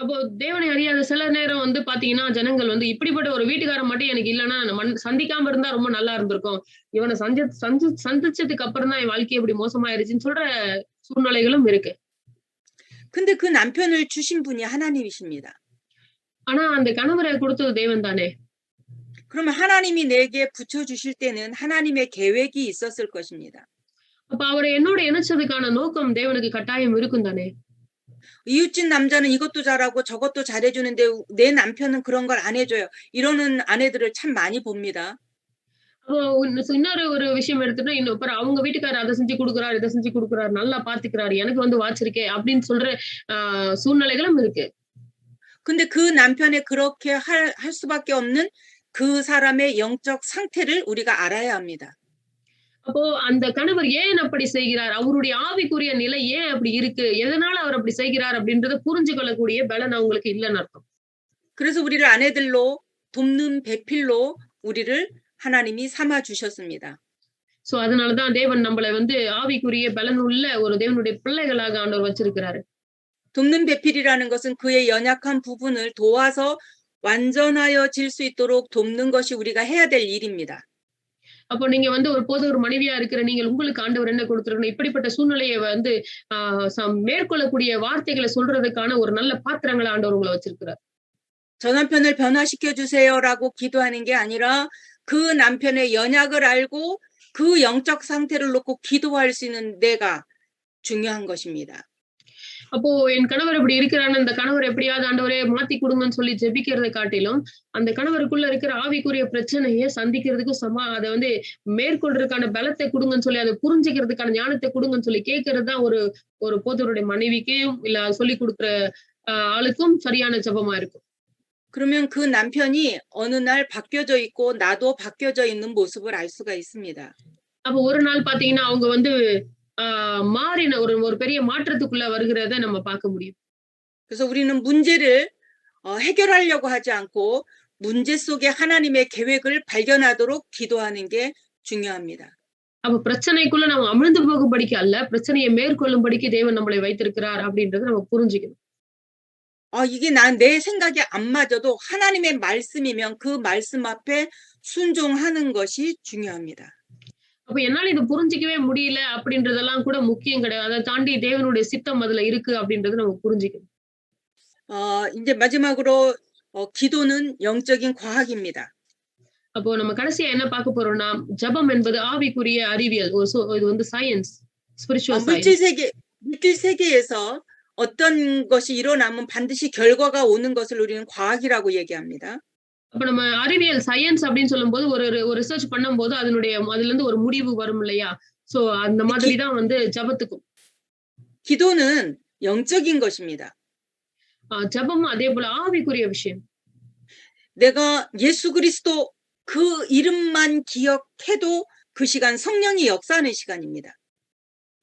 அப்போ தேவனை அறியாத சில நேரம் வந்து பாத்தீங்கன்னா, ஜனங்கள் வந்து இப்படிப்பட்ட ஒரு வீட்டுக்காரன் மட்டும் எனக்கு இல்லன்னா, சந்திக்காம இருந்தா ரொம்ப நல்லா இருந்திருக்கும். இவனை சந்திச்சதுக்கு அப்புறம் தான் என் வாழ்க்கை இப்படி மோசமாயிருச்சுன்னு சொல்ற சூழ்நிலைகளும் இருக்கு. 근데 그 남편을 주신 분이 하나님이십니다. ஆனா அந்த கணவரை கொடுத்தது தேவன் தானே. 그러면 하나님이 내게 붙여주실 때는 하나님의 계획이 있었을 것입니다. அப்ப அவரை என்னோட இணைச்சதுக்கான நோக்கம் தேவனுக்கு கட்டாயம் இருக்கும் தானே. 이웃집 남자는 이것도 잘하고 저것도 잘해주는데 내 남편은 그런 걸 안 해줘요. 이러는 아내들을 참 많이 봅니다. அப்போ இன்னொரு ஒரு விஷயம் எடுத்துட்டா, இன்னும் அவங்க வீட்டுக்காரர் அதை செஞ்சு கொடுக்குறாரு, இதை செஞ்சு கொடுக்குறாரு, நல்லா பாத்துக்கிறாரு, எனக்கு வந்து வாச்சிருக்கே அப்படின்னு சொல்ற சூழ்நிலைகளும் இருக்கு. 근데 그 남편의 그렇게 할 수밖에 없는 그 사람의 영적 상태를 우리가 알아야 합니다. அப்போ அந்த கணவர் ஏன் அப்படி செய்கிறார்? அவருடைய ஆவிக்குரிய நிலை ஏன் அப்படி இருக்கு? எதனால அவர் அப்படி செய்கிறார் அப்படின்றத புரிஞ்சு கொள்ளக்கூடிய பலன் அவங்களுக்கு இல்லைன்னு அர்த்தம். 그래서 우리를 아내들로 돕는 배필로 우리를 하나님이 삼아 주셨습니다. சோ அதனாலதான் தேவன் நம்மள வந்து ஆவிக்குரிய பலன் உள்ள ஒரு தேவனுடைய பிள்ளைகளாக ஆண்டவர் வச்சிருக்கிறாரு. 돕는 배필이라는 것은 그의 연약한 부분을 도와서 완전하여질 수 있도록 돕는 것이 우리가 해야 될 일입니다. அப்போ நீங்க வந்து ஒரு மனைவியா இருக்கிற நீங்கள் உங்களுக்கு ஆண்டவர் என்ன கொடுத்திருக்கணும்? இப்படிப்பட்ட சூழ்நிலையை வந்து மேற்கொள்ளக்கூடிய வார்த்தைகளை சொல்றதுக்கான ஒரு நல்ல பாத்திரங்களை ஆண்டவர் உங்களை வச்சிருக்கிறார். 저 남편을 변화시켜 주세요라고 기도하는 게 아니라 그 남편의 연약을 알고 그 영적 상태를 놓고 기도할 수 있는 내가 중요한 것입니다. அப்போ என் கணவர் இப்படி இருக்கிறான்னு அந்த கணவர் எப்படியாவது ஆண்டவரே மாத்தி கொடுங்கன்னு சொல்லி ஜெபிக்கிறதை காட்டிலும் அந்த கணவருக்குள்ள இருக்கிற ஆவிக்குரிய பிரச்சனையை சந்திக்கிறதுக்கும் அதை வந்து மேற்கொள்றதுக்கான பலத்தை கொடுங்கன்னு சொல்லி அதை புரிஞ்சுக்கிறதுக்கான ஞானத்தை கொடுங்கன்னு சொல்லி கேட்கறது தான் ஒரு போதருடைய மனைவிக்கும் இல்ல சொல்லி கொடுக்குற ஆளுக்கும் சரியான ஜெபமா இருக்கும். 그러면 그 남편이 어느 날 바뀌어져 있고 나도 바뀌어져 있는 모습을 알 수가 있습니다. அப்போ ஒரு நாள் பாத்தீங்கன்னா அவங்க வந்து மாறின ஒரு பெரிய மாற்றத்துக்குள்ள வருகிறத நம்ம பார்க்க முடியும். 그래서 우리는 문제를 해결하려고 하지 않고 문제 속에 하나님의 계획을 발견하도록 기도하는 게 중요합니다. அப்ப பிரச்சனைக்குள்ள நம்ம அமிழ்ந்து போகும்படிக்கு அல்ல, பிரச்சனையை மேற்கொள்ளும்படிக்கு தேவன் நம்மளை வைத்திருக்கிறார் அப்படின்றத நம்ம புரிஞ்சுக்கணும். 이게 내 생각에 안 맞아도 하나님의 말씀이면 그 말씀 앞에 순종하는 것이 중요합니다. அப்ப என்னால இதை புரிஞ்சிக்கவே முடியல அப்படின்றதெல்லாம் கூட முக்கியம் கிடையாது. அதை தாண்டி தேவனுடைய சித்தம் அதுல இருக்கு அப்படின்றத நம்ம புரிஞ்சுக்கணும். 이제 마지막으로 기도는 영적인 과학입니다. அப்போ நம்ம கடைசியா என்ன பார்க்க போறோம்னா, ஜெபம் என்பது ஆவிக்குரிய அறிவியல். இது வந்து சயின்ஸ், ஸ்பிரிச்சுவல் சயின்ஸ். 물질 세계에서 어떤 것이 일어나면 반드시 결과가 오는 것을 우리는 과학이라고 얘기합니다. அப்ப நம்ம அறிவியல் சயின்ஸ் அப்படின்னு சொல்லும்போது ஒரு ரிசர்ச் பண்ணும்போது அதுல இருந்து ஒரு முடிவு வரும் இல்லையா? சோ அந்த மாதிரி தான் வந்து ஜெபத்துக்கும். 기도는 영적인 것입니다. ஜெபம் அதே போல ஆவிக்குரிய விஷயம். 내가 예수 그리스도 그 이름만 기억해도 그 시간 성령이 역사하는 시간입니다.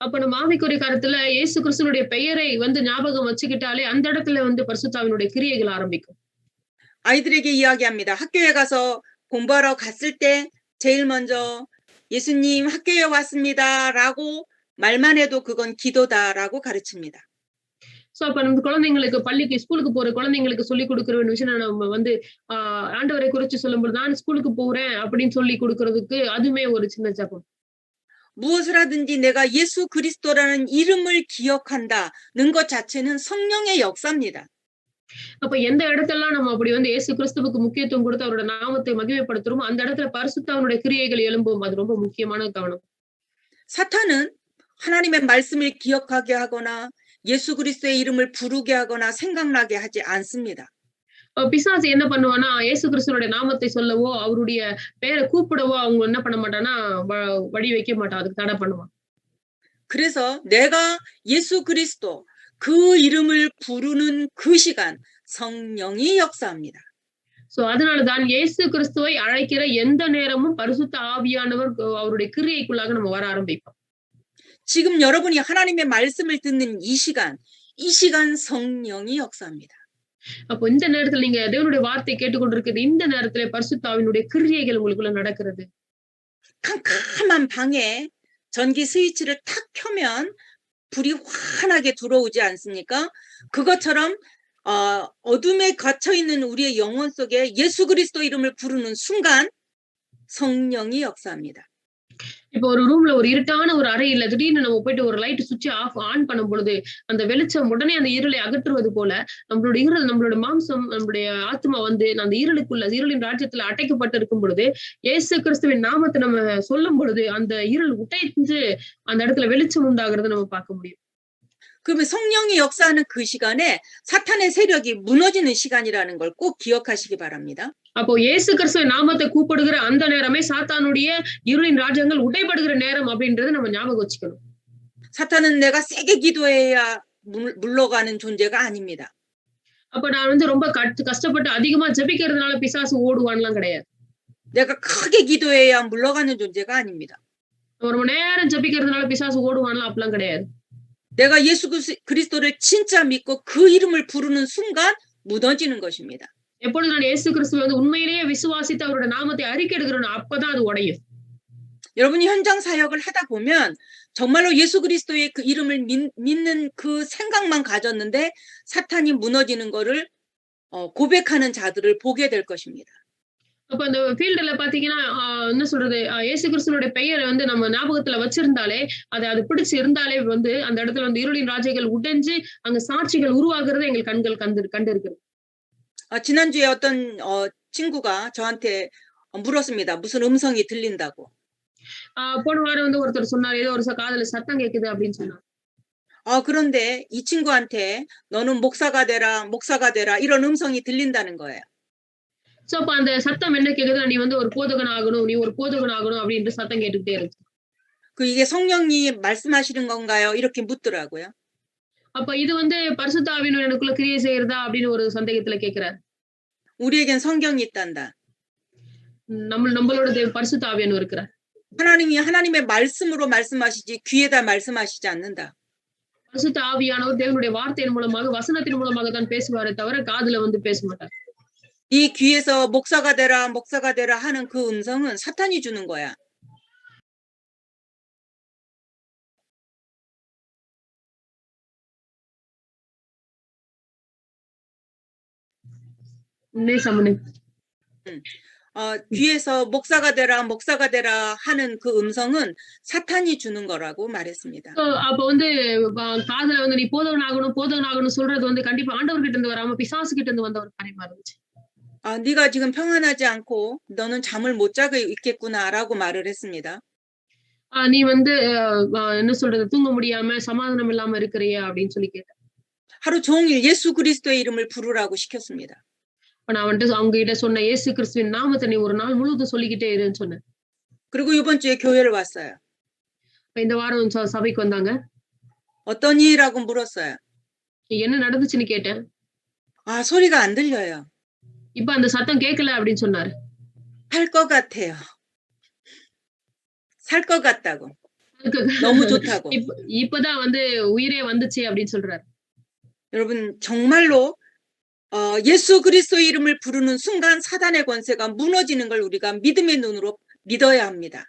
அப்ப நம்ம ஆவிக்குரிய கருத்துல இயேசு கிறிஸ்துவினுடைய பெயரை வந்து ஞாபகம் வச்சுக்கிட்டாலே அந்த இடத்துல வந்து பரிசுத்தாவினுடைய கிரியைகள் ஆரம்பிக்கும். 아이들에게 이야기합니다. 학교에 가서 공부하러 갔을 때 제일 먼저 예수님 학교에 왔습니다라고 말만 해도 그건 기도다라고 가르칩니다. சோ அப்ப நம்ம குழந்தைங்களுக்கு பள்ளிக்கு ஸ்கூலுக்கு போற குழந்தைங்களுக்கு சொல்லிக் கொடுக்கிற ஒரு விஷயம் நம்ம வந்து ஆண்டவரை குறிச்சு சொல்லும்போது நான் ஸ்கூலுக்கு போறேன் அப்படின்னு சொல்லி கொடுக்கறதுக்கு அதுவுமே ஒரு சின்ன ஜெபம். 무엇을 하든지 내가 예수 그리스도라는 이름을 기억한다는 것 자체는 성령의 역사입니다. அப்ப எந்த இடத்தெல்லாம் நம்ம அப்படி வந்து இயேசு கிறிஸ்துவுக்கு முக்கியத்துவம் கொடுத்து அவரோட நாமத்தை மகிமைப்படுத்துறோமோ அந்த இடத்துல பரிசுத்தாவினுடைய கிரியைகள் எழும்பும். அது ரொம்ப முக்கியமான கவனம். 사탄은 하나님의 말씀을 기억하게 하거나 예수 그리스도의 이름을 부르게 하거나 생각나게 하지 않습니다. பிசாசு என்ன பண்ணுவான்னா இயேசு கிறிஸ்துவோட நாமத்தை சொல்லவோ அவருடைய பேரை கூப்பிடவோ அவங்க என்ன பண்ண மாட்டான்னா வழி வைக்க மாட்டான். அதுக்கு தடை பண்ணுவான். 그래서 내가 예수 그리스도 그 이름을 부르는 그 시간 성령이 역사합니다. சோ அதனாலதான் இயேசு கிறிஸ்துவை அழைக்கிற எந்த நேரமும் பரிசுத்த ஆவியானவர் அவருடைய கிரியைக்குள்ளாக நம்ம வர ஆரம்பிப்போம். 지금 여러분이 하나님의 말씀을 듣는 이 시간 성령이 역사합니다. அப்போ இந்த நேரத்துல நீங்க தேவனுடைய வார்த்தை கேட்டுக்கொண்டிருக்கிறது இந்த நேரத்துல பரிசுத்த ஆவியினுடைய கிரியைகள் உங்களுக்குள்ள நடக்கிறது. 캄캄한 방에 전기 스위치를 탁 켜면 불이 환하게 들어오지 않습니까? 그것처럼 어둠에 갇혀 있는 우리의 영혼 속에 예수 그리스도 이름을 부르는 순간 성령이 역사합니다. இப்போ ஒரு ரூம்ல ஒரு இருட்டான ஒரு அறையில திடீர்னு நம்ம போயிட்டு ஒரு லைட் சுவிட்ச் ஆன் பண்ணும் பொழுது அந்த வெளிச்சம் உடனே அந்த இருளை அகற்றுவது போல நம்மளோட மாம்சம் நம்மளுடைய ஆத்மா வந்து அந்த இருளின் ராஜ்யத்துல அடைக்கப்பட்டு இருக்கும் பொழுது இயேசு கிறிஸ்துவின் நாமத்தை நம்ம சொல்லும் பொழுது அந்த இருள் உடைந்து அந்த இடத்துல வெளிச்சம் உண்டாகிறத நம்ம பார்க்க முடியும். 그러면 성령이 역사하는 그 시간에 사탄의 세력이 무너지는 시간이라는 걸 꼭 기억하시기 바랍니다. அப்போ இயேசு கிறிஸ்துவின் நாமத்தை கூப்பிடுகிற அந்த நேரமே சாத்தானுடைய இருளின் ராஜ்யங்கள் உடைபடுகிற நேரம் அப்படின்றத நம்ம ஞாபகம் வச்சுக்கணும். 사탄은 내가 세게 기도해야 물러가는 존재가 아닙니다. அப்ப நான் வந்து ரொம்ப கஷ்டப்பட்டு அதிகமா ஜெபிக்கிறதுனால பிசாசு ஓடுவான்லாம் கிடையாது. 내가 크게 기도해야 물러가는 존재가 아닙니다. ரொம்ப நேரம் ஜெபிக்கிறதுனால பிசாசு ஓடுவான்லாம் அப்படிலாம் கிடையாது. 내가 예수 그리스도를 진짜 믿고 그 이름을 부르는 순간 무너지는 것입니다. எப்பொழுது நான் இயேசு கிறிஸ்துவை வந்து உண்மையிலேயே விசுவாசித்து அவரோட நாமத்தை அறிக்கையிடுகிறேனோ அப்பதான் அது உடையும். 여러분이 현장 사역을 하다 보면 정말로 예수 그리스도의 그 이름을 믿는 그 생각만 가졌는데 사탄이 무너지는 거를 고백하는 자들을 보게 될 것입니다. அப்ப அந்த ஃபீல்டுல பாத்தீங்கன்னா என்ன சொல்றது இயேசு கிறிஸ்துவோட பெயரை வந்து நம்ம ஞாபகத்துல வச்சிருந்தாலே அது பிடிச்சு இருந்தாலே வந்து அந்த இடத்துல வந்து இருளின் ராஜ்யங்கள் உடைஞ்சு அங்க சாட்சிகள் உருவாகிறது எங்கள் கண்கள் கண்டு இருக்கிறது. 지난주에 어떤 친구가 저한테 물었습니다. 무슨 음성이 들린다고. போன வாரம் வந்து ஒருத்தர் சொன்னார் ஏதோ ஒரு காதுல சத்தம் கேக்குது அப்படின்னு சொன்னார். 그런데 이 친구한테 너는 목사가 되라 이런 음성이 들린다는 거예요. சோ அப்ப அந்த சத்தம் என்ன கேக்குது நீ வந்து ஒரு போதகன் ஆகணும் அப்படின்ற சத்தம் கேட்டுக்கிட்டே இருக்கு. 이게 성령이 말씀하시는 건가요? 이렇게 묻더라고요. அப்ப இது வந்து பரிசுத்த ஆவியானவர் எனக்குள்ள கிரியை செய்யறதா அப்படின்னு ஒரு சந்தேகத்துல கேக்குறார். 우리에겐 성경이 있단다. நம்மளோட பரிசுத்த ஆவியானவர் இருக்கிறார். 하나님이 하나님의 말씀으로 말씀하시지 귀에다 말씀하시지 않는다. பரிசுத்த ஆவியானவர் தேவனுடைய வார்த்தையின் மூலமாக வசனத்தின் மூலமாக தான் பேசுவாரே தவிர காதுல வந்து பேச மாட்டார். 이 귀에서 목사가 되라 하는 그 음성은 사탄이 주는 거야. 네, 사모님. 귀에서 목사가 되라 하는 그 음성은 사탄이 주는 거라고 말했습니다. அப்ப வந்து காதுல வந்து நீ போதகன் ஆகணும் சொல்றது வந்து கண்டிப்பா ஆண்டவர்கிட்ட இருந்து வராம பிசாசு கிட்ட இருந்து வந்த ஒரு காரியமா இருந்துச்சு. 네가 지금 평안하지 않고 너는 잠을 못 자고 있겠구나라고 말을 했습니다. நீ வந்து என்ன சொல்றது தூங்க முடியாம சமாதானம் இல்லாம இருக்கிறியா அப்படின்னு சொல்லி கேட்டேன். 하루 종일 예수 그리스도의 이름을 부르라고 시켰습니다. நான் வந்துட்டு அவங்க கிட்ட சொன்ன இயேசு கிறிஸ்துவின் நாமத்தை நீ ஒரு நாள் முழுவதும் சொல்லிக்கிட்டே இருன்னு சொன்னேன். 그리고 이번 주에 교회를 왔어요. இந்த வாரம் சபைக்கு வந்தாங்க. 어떤 일이라고 물었어요. என்ன நடந்துச்சுன்னு கேட்டேன். 소리가 안 들려요. இப்ப அந்த சத்தம் கேட்கல அப்படின்னு சொன்னாரு. 살 것 같아요. 살 것 같다고. 너무 좋다고. இப்பதான் வந்து உயிரே வந்துச்சு அப்படின்னு சொல்றாரு. 여러분 정말로 예수 그리스도의 이름을 부르는 순간 사단의 권세가 무너지는 걸 우리가 믿음의 눈으로 믿어야 합니다.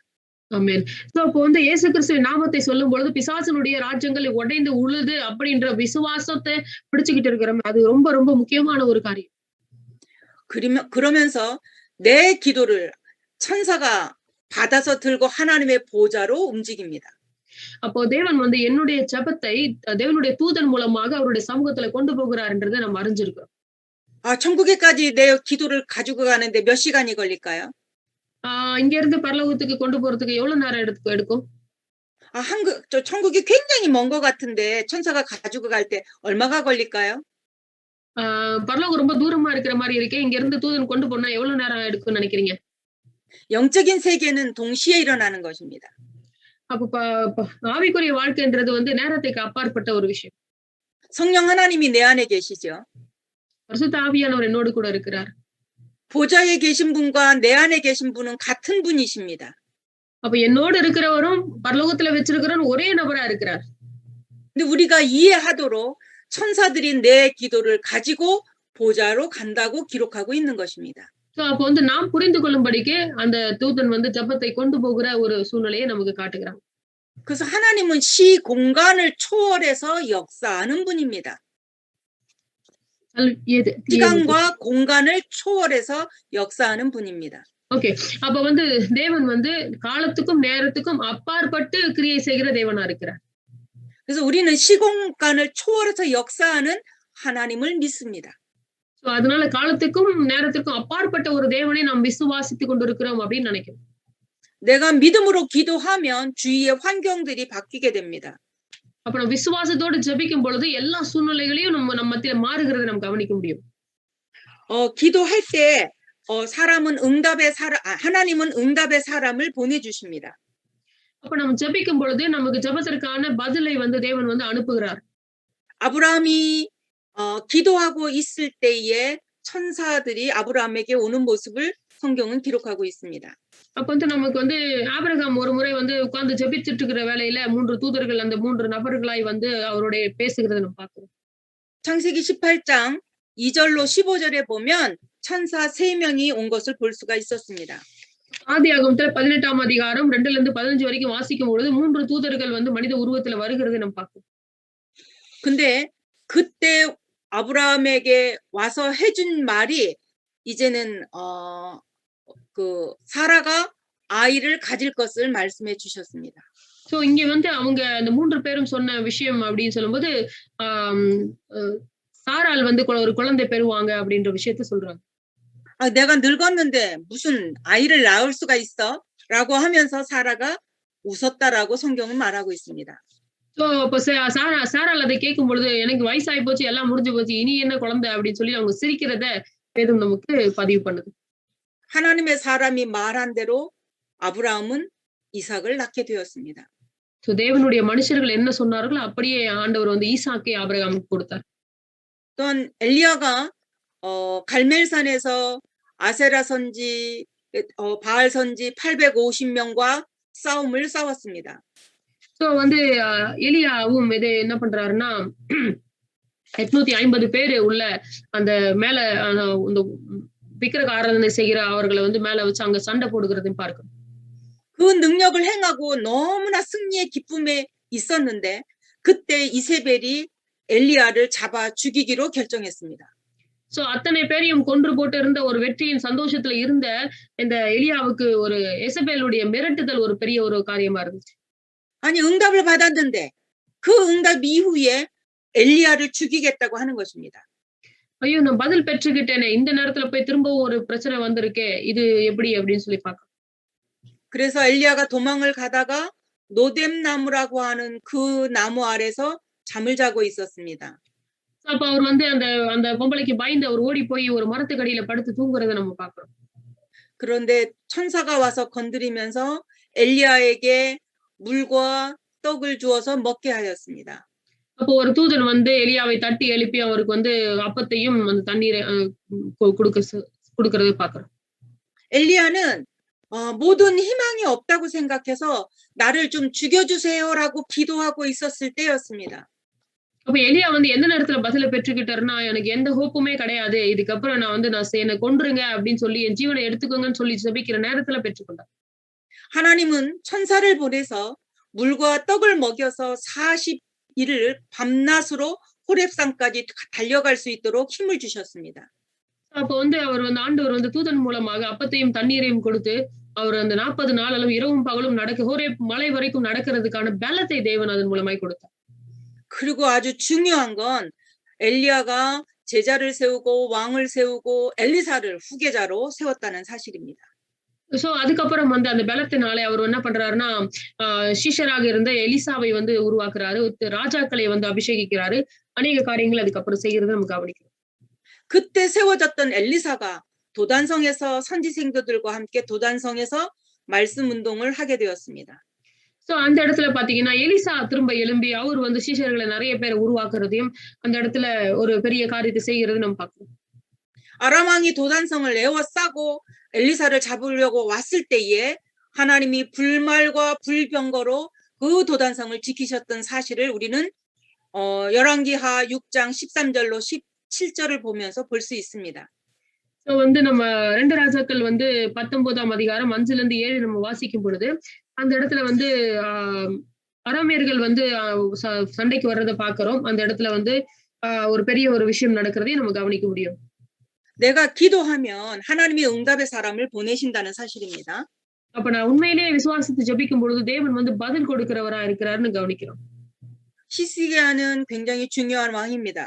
ஆமென். சோ அப்போ வந்து இயேசு கிறிஸ்துவின் நாமத்தை சொல்லும்பொழுது, பிசாசினுடைய ராஜ்யங்கள் உடைந்து உழுது அப்படின்ற விசுவாசத்த பிடிச்சுக்கிட்டு இருக்கிறோம். அது ரொம்ப ரொம்ப முக்கியமான ஒரு காரியம். 그러면서 내 기도를 천사가 받아서 들고 하나님의 보좌로 움직입니다. அப்போ தேவன் வந்து என்னுடைய ஜெபத்தை தேவனுடைய தூதன் மூலமாக அவருடைய சமூகத்துல கொண்டு போகிறார்ன்றத நம்ம அறிஞ்சிருக்கிறோம். 천국에까지 내 기도를 가지고 가는데 몇 시간이 걸릴까요? இங்க இருந்து பரலோகத்துக்கு கொண்டு போறதுக்கு எவ்வளவு நேரம் எடுக்கும்? 천국이 굉장히 먼 것 같은데 천사가 가지고 갈 때 얼마가 걸릴까요? பரலோகம் ரொம்ப தூரமா இருக்கிற மாரி இருக்கே. இங்க இருந்து தூதன் கொண்டு போனா எவ்வளவு நேரம் எடுக்கும்னு நினைக்கிறீங்க? 영적인 세계는 동시에 일어나는 것입니다. அப்ப ஆவிக்குரிய வாழ்க்கைன்றது வந்து நேரத்துக்கு அப்பாற்பட்ட ஒரு விஷயம். 성령 하나님이 내 안에 계시죠. பரிசுத்த ஆவியானவர் என்னோடு கூட இருக்கிறார். 보좌에 계신 분과 내 안에 계신 분은 같은 분이십니다. அப்ப என்னோடு இருக்கிறவரும் பரலோகத்துல வச்சிருக்கிறவரும் ஒரே நபரா இருக்கிறார். 근데 우리가 이해하도록 천사들이 내 기도를 가지고 보좌로 간다고 기록하고 있는 것입니다. அப்போ வந்து நாம் புரிந்து கொள்ளும்படிக்கு அந்த தூதன் வந்து ஜெபத்தை கொண்டு போகிற ஒரு சூழ்நிலையை நமக்கு காட்டுகிறான். 그래서 하나님은 시 공간을 초월해서 역사하는 분입니다. 시간과 공간을 초월해서 역사하는 분입니다. ஓகே. அப்ப வந்து தேவன் வந்து காலத்துக்கும் நேரத்துக்கும் அப்பாற்பட்டு கிரியை செய்கிற தேவனா இருக்கிறார். 그래서 우리는 시공간을 초월해서 역사하는 하나님을 믿습니다. அதனால காலத்துக்கும் நேரத்துக்கும் அப்பாற்பட்ட ஒரு தேவனை நாம் விசுவாசித்துக் கொண்டிருக்கிறோம் அப்படின்னு நினைக்கிறோம். 내가 믿음으로 기도하면 주위의 환경들이 바뀌게 됩니다. அப்ப நம்ம விசுவாசத்தோடு ஜெபிக்கும் பொழுது எல்லா சூழ்நிலைகளையும் நம்ம மத்தியில மாறுகிறதை நம்ம கவனிக்க முடியும். 기도할 때 하나님은 응답의 사람을 보내주십니다. அப்ப நம்ம ஜெபிக்கும் பொழுது நமக்கு ஜெபத்திற்கான பதிலை வந்து தேவன் வந்து அனுப்புகிறார். 아브라함이 기도하고 있을 때에 천사들이 아브라함에게 오는 모습을 성경은 기록하고 있습니다. அப்ப வந்து நமக்கு வந்து ஆபிரகாம் ஒரு முறை வந்து உட்கார்ந்து ஜெபிச்சிட்டு இருக்கிற வேளையில 3 தூதர்கள் அந்த 3 நபர்களாய் வந்து அவருடைய பேசுகிறதை நம்ம பார்க்கிறோம். 창세기 18장 2절로 15절에 보면 천사 3명이 온 것을 볼 수가 있었습니다. ஆதியாகமத்துல 18ஆம் அதிகாரம் 2ல இருந்து 15 வரைக்கும் வாசிக்கும் பொழுது 3 தூதர்கள் வந்து மனித உருவத்துல வருகிறதை நம்ம பார்க்கிறோம். 근데 그때 아브라함에게 와서 해준 말이 이제는 사라가 아이를 가질 것을 말씀해 주셨습니다. சோ இங்க வந்து அவங்க அந்த 3 பேரும் சொன்ன விஷயம் அப்படின்னு சொல்லும்போது சாராள் வந்து ஒரு குழந்தை பெறுவாங்க அப்படின்ற விஷயத்தை சொல்றாங்க. 내가 늙었는데 무슨 아이를 낳을 수가 있어? 라고 하면서 사라가 웃었다라고 성경은 말하고 있습니다. சோ அப்ப சாராள் அதை கேட்கும் பொழுது எனக்கு வயசாகி போச்சு, எல்லாம் முடிஞ்சு போச்சு, இனி என்ன குழந்தை அப்படின்னு சொல்லி அவங்க சிரிக்கிறத வேதம் நமக்கு பதிவு பண்ணுது. 하나님의 사람이 말한 대로 아브라함은 이삭을 낳게 되었습니다. சோ தேவனுடைய மனுஷர்கள் என்ன சொன்னார்களோ அப்படியே ஆண்டவர் வந்து ஈசாக்கை ஆபிரகாமுக்கு கொடுத்தார். 또한 엘리야가 갈멜산에서 아세라 선지, 바알 선지 850명과 싸움을 싸웠습니다. சோ வந்து எலியாவும் இது என்ன பண்றாருன்னா 850 பேரு உள்ள அந்த மேல இந்த விக்கிரக ஆராதனை செய்கிற அவர்களை வந்து மேல வச்சு அங்க சண்டை போடுகிறதையும் பார்க்கிறோம். 그 능력을 행하고 너무나 승리의 기쁨에 있었는데 그때 이세벨이 엘리야를 잡아 죽이기로 결정했습니다. சோ அத்தனை பேரையும் கொன்று போட்டு இருந்த ஒரு வெற்றியின் சந்தோஷத்துல இருந்த இந்த எலியாவுக்கு ஒரு எசபேலுடைய மிரட்டுதல் ஒரு பெரிய ஒரு காரியமா இருந்துச்சு. 아니 응답을 받았는데 그 응답 이후에 엘리야를 죽이겠다고 하는 것입니다. ஐயோ நான் பதில் பெற்றுக்கிட்டேனே, இந்த நேரத்துல போய் திரும்பவும் ஒரு பிரச்சனை வந்திருக்கே, இது எப்படி அப்படின்னு சொல்லி பார்க்க. 그래서 엘리야가 도망을 가다가 노뎀 나무라고 하는 그 나무 아래서 잠을 자고 있었습니다. அப்ப அவர் வந்து அந்த பொம்பளைக்கு பயந்து அவர் ஓடி போய் ஒரு மரத்துக்கடியில படுத்து தூங்குறதை நம்ம பார்க்கிறோம். 그런데 천사가 와서 건드리면서 엘리야에게 물과 떡을 주어서 먹게 하였습니다. அப்போ ஒரு தூதன் வந்து எலியாவை தட்டி எழுப்பி அவருக்கு வந்து அப்பத்தையும் அந்த தண்ணீரை கொடுக்கறதை பார்க்கிறோம். 엘리야는 모든 희망이 없다고 생각해서 나를 좀 죽여주세요라고 기도하고 있었을 때였습니다. அப்ப எலியா வந்து எந்த நேரத்துல பதில பெற்றுக்கிட்டாருன்னா, எனக்கு எந்த ஹோப்புமே கிடையாது, இதுக்கப்புறம் நான் வந்து என்னை கொன்றுங்க அப்படின்னு சொல்லி என் ஜீவனை எடுத்துக்கோங்கன்னு சொல்லி ஜெபிக்கிற நேரத்துல பெற்றுக்கொண்டார். 하나님은 천사를 보내서 물과 떡을 먹여서 40일을 밤낮으로 호렙산까지 달려갈 수 있도록 힘을 주셨습니다. அப்ப வந்து அவர் வந்து ஆண்டவர் வந்து தூதன் மூலமாக அப்பத்தையும் தண்ணீரையும் கொடுத்து அவர் அந்த 40 நாள் அளவு இரவும் பகலும் ஹோரேப் மலை வரைக்கும் நடக்கிறதுக்கான பலத்தை தேவன் அதன் மூலமாய் கொடுத்தார். 그리고 아주 중요한 건 엘리야가 제자를 세우고 왕을 세우고 엘리사를 후계자로 세웠다는 사실입니다. சோ அதுக்கப்புறம் வந்து அந்த பலத்தினாலே அவர் என்ன பண்றாருன்னா சீஷராக இருந்த எலிசாவை வந்து உருவாக்குறாரு, ராஜாக்களை வந்து அபிஷேகிக்கிறாரு, அநேக காரியங்கள் அதுக்கப்புறம் செய்யறது நம்ம கவனிக்கிறோம். 그때 세워졌던 엘리사가 도단성에서 선지생들과 함께 도단성에서 말씀 운동을 하게 되었습니다. சோ அந்த இடத்துல பாத்தீங்கன்னா எலிசா திரும்ப எழும்பி அவர் வந்து சீஷர்களை நிறைய பேரை உருவாக்குறதையும் அந்த இடத்துல ஒரு பெரிய காரியத்தை செய்யறது நம்ம பார்க்கிறோம். 아람 왕이 도단성을 에워싸고 엘리사를 잡으려고 왔을 때에 하나님이 불말과 불병거로 그 도단성을 지키셨던 사실을 우리는 열왕기하 6장 13절로 17절을 보면서 볼 수 있습니다. சோ வந்து நம்ம 2 ராஜாக்கள் வந்து 19ஆம் அதிகாரம் 5ல இருந்து 7 நம்ம வாசிக்கும் பொழுது அந்த இடத்துல வந்து அரமேயர்கள் வந்து சண்டைக்கு வர்றதை பார்க்கிறோம். அந்த இடத்துல வந்து ஒரு பெரிய ஒரு விஷயம் நடக்கிறதை நம்ம கவனிக்க முடியும். 내가 기도하면 하나님이 응답의 사람을 보내신다는 사실입니다. அப்ப நான் உண்மையிலேயே விசுவாசித்து ஜெபிக்கும் பொழுது தேவன் வந்து பதில் கொடுக்கிறவரா இருக்கிறாருன்னு கவனிக்கிறோம். 히스기야는 굉장히 중요한 왕입니다.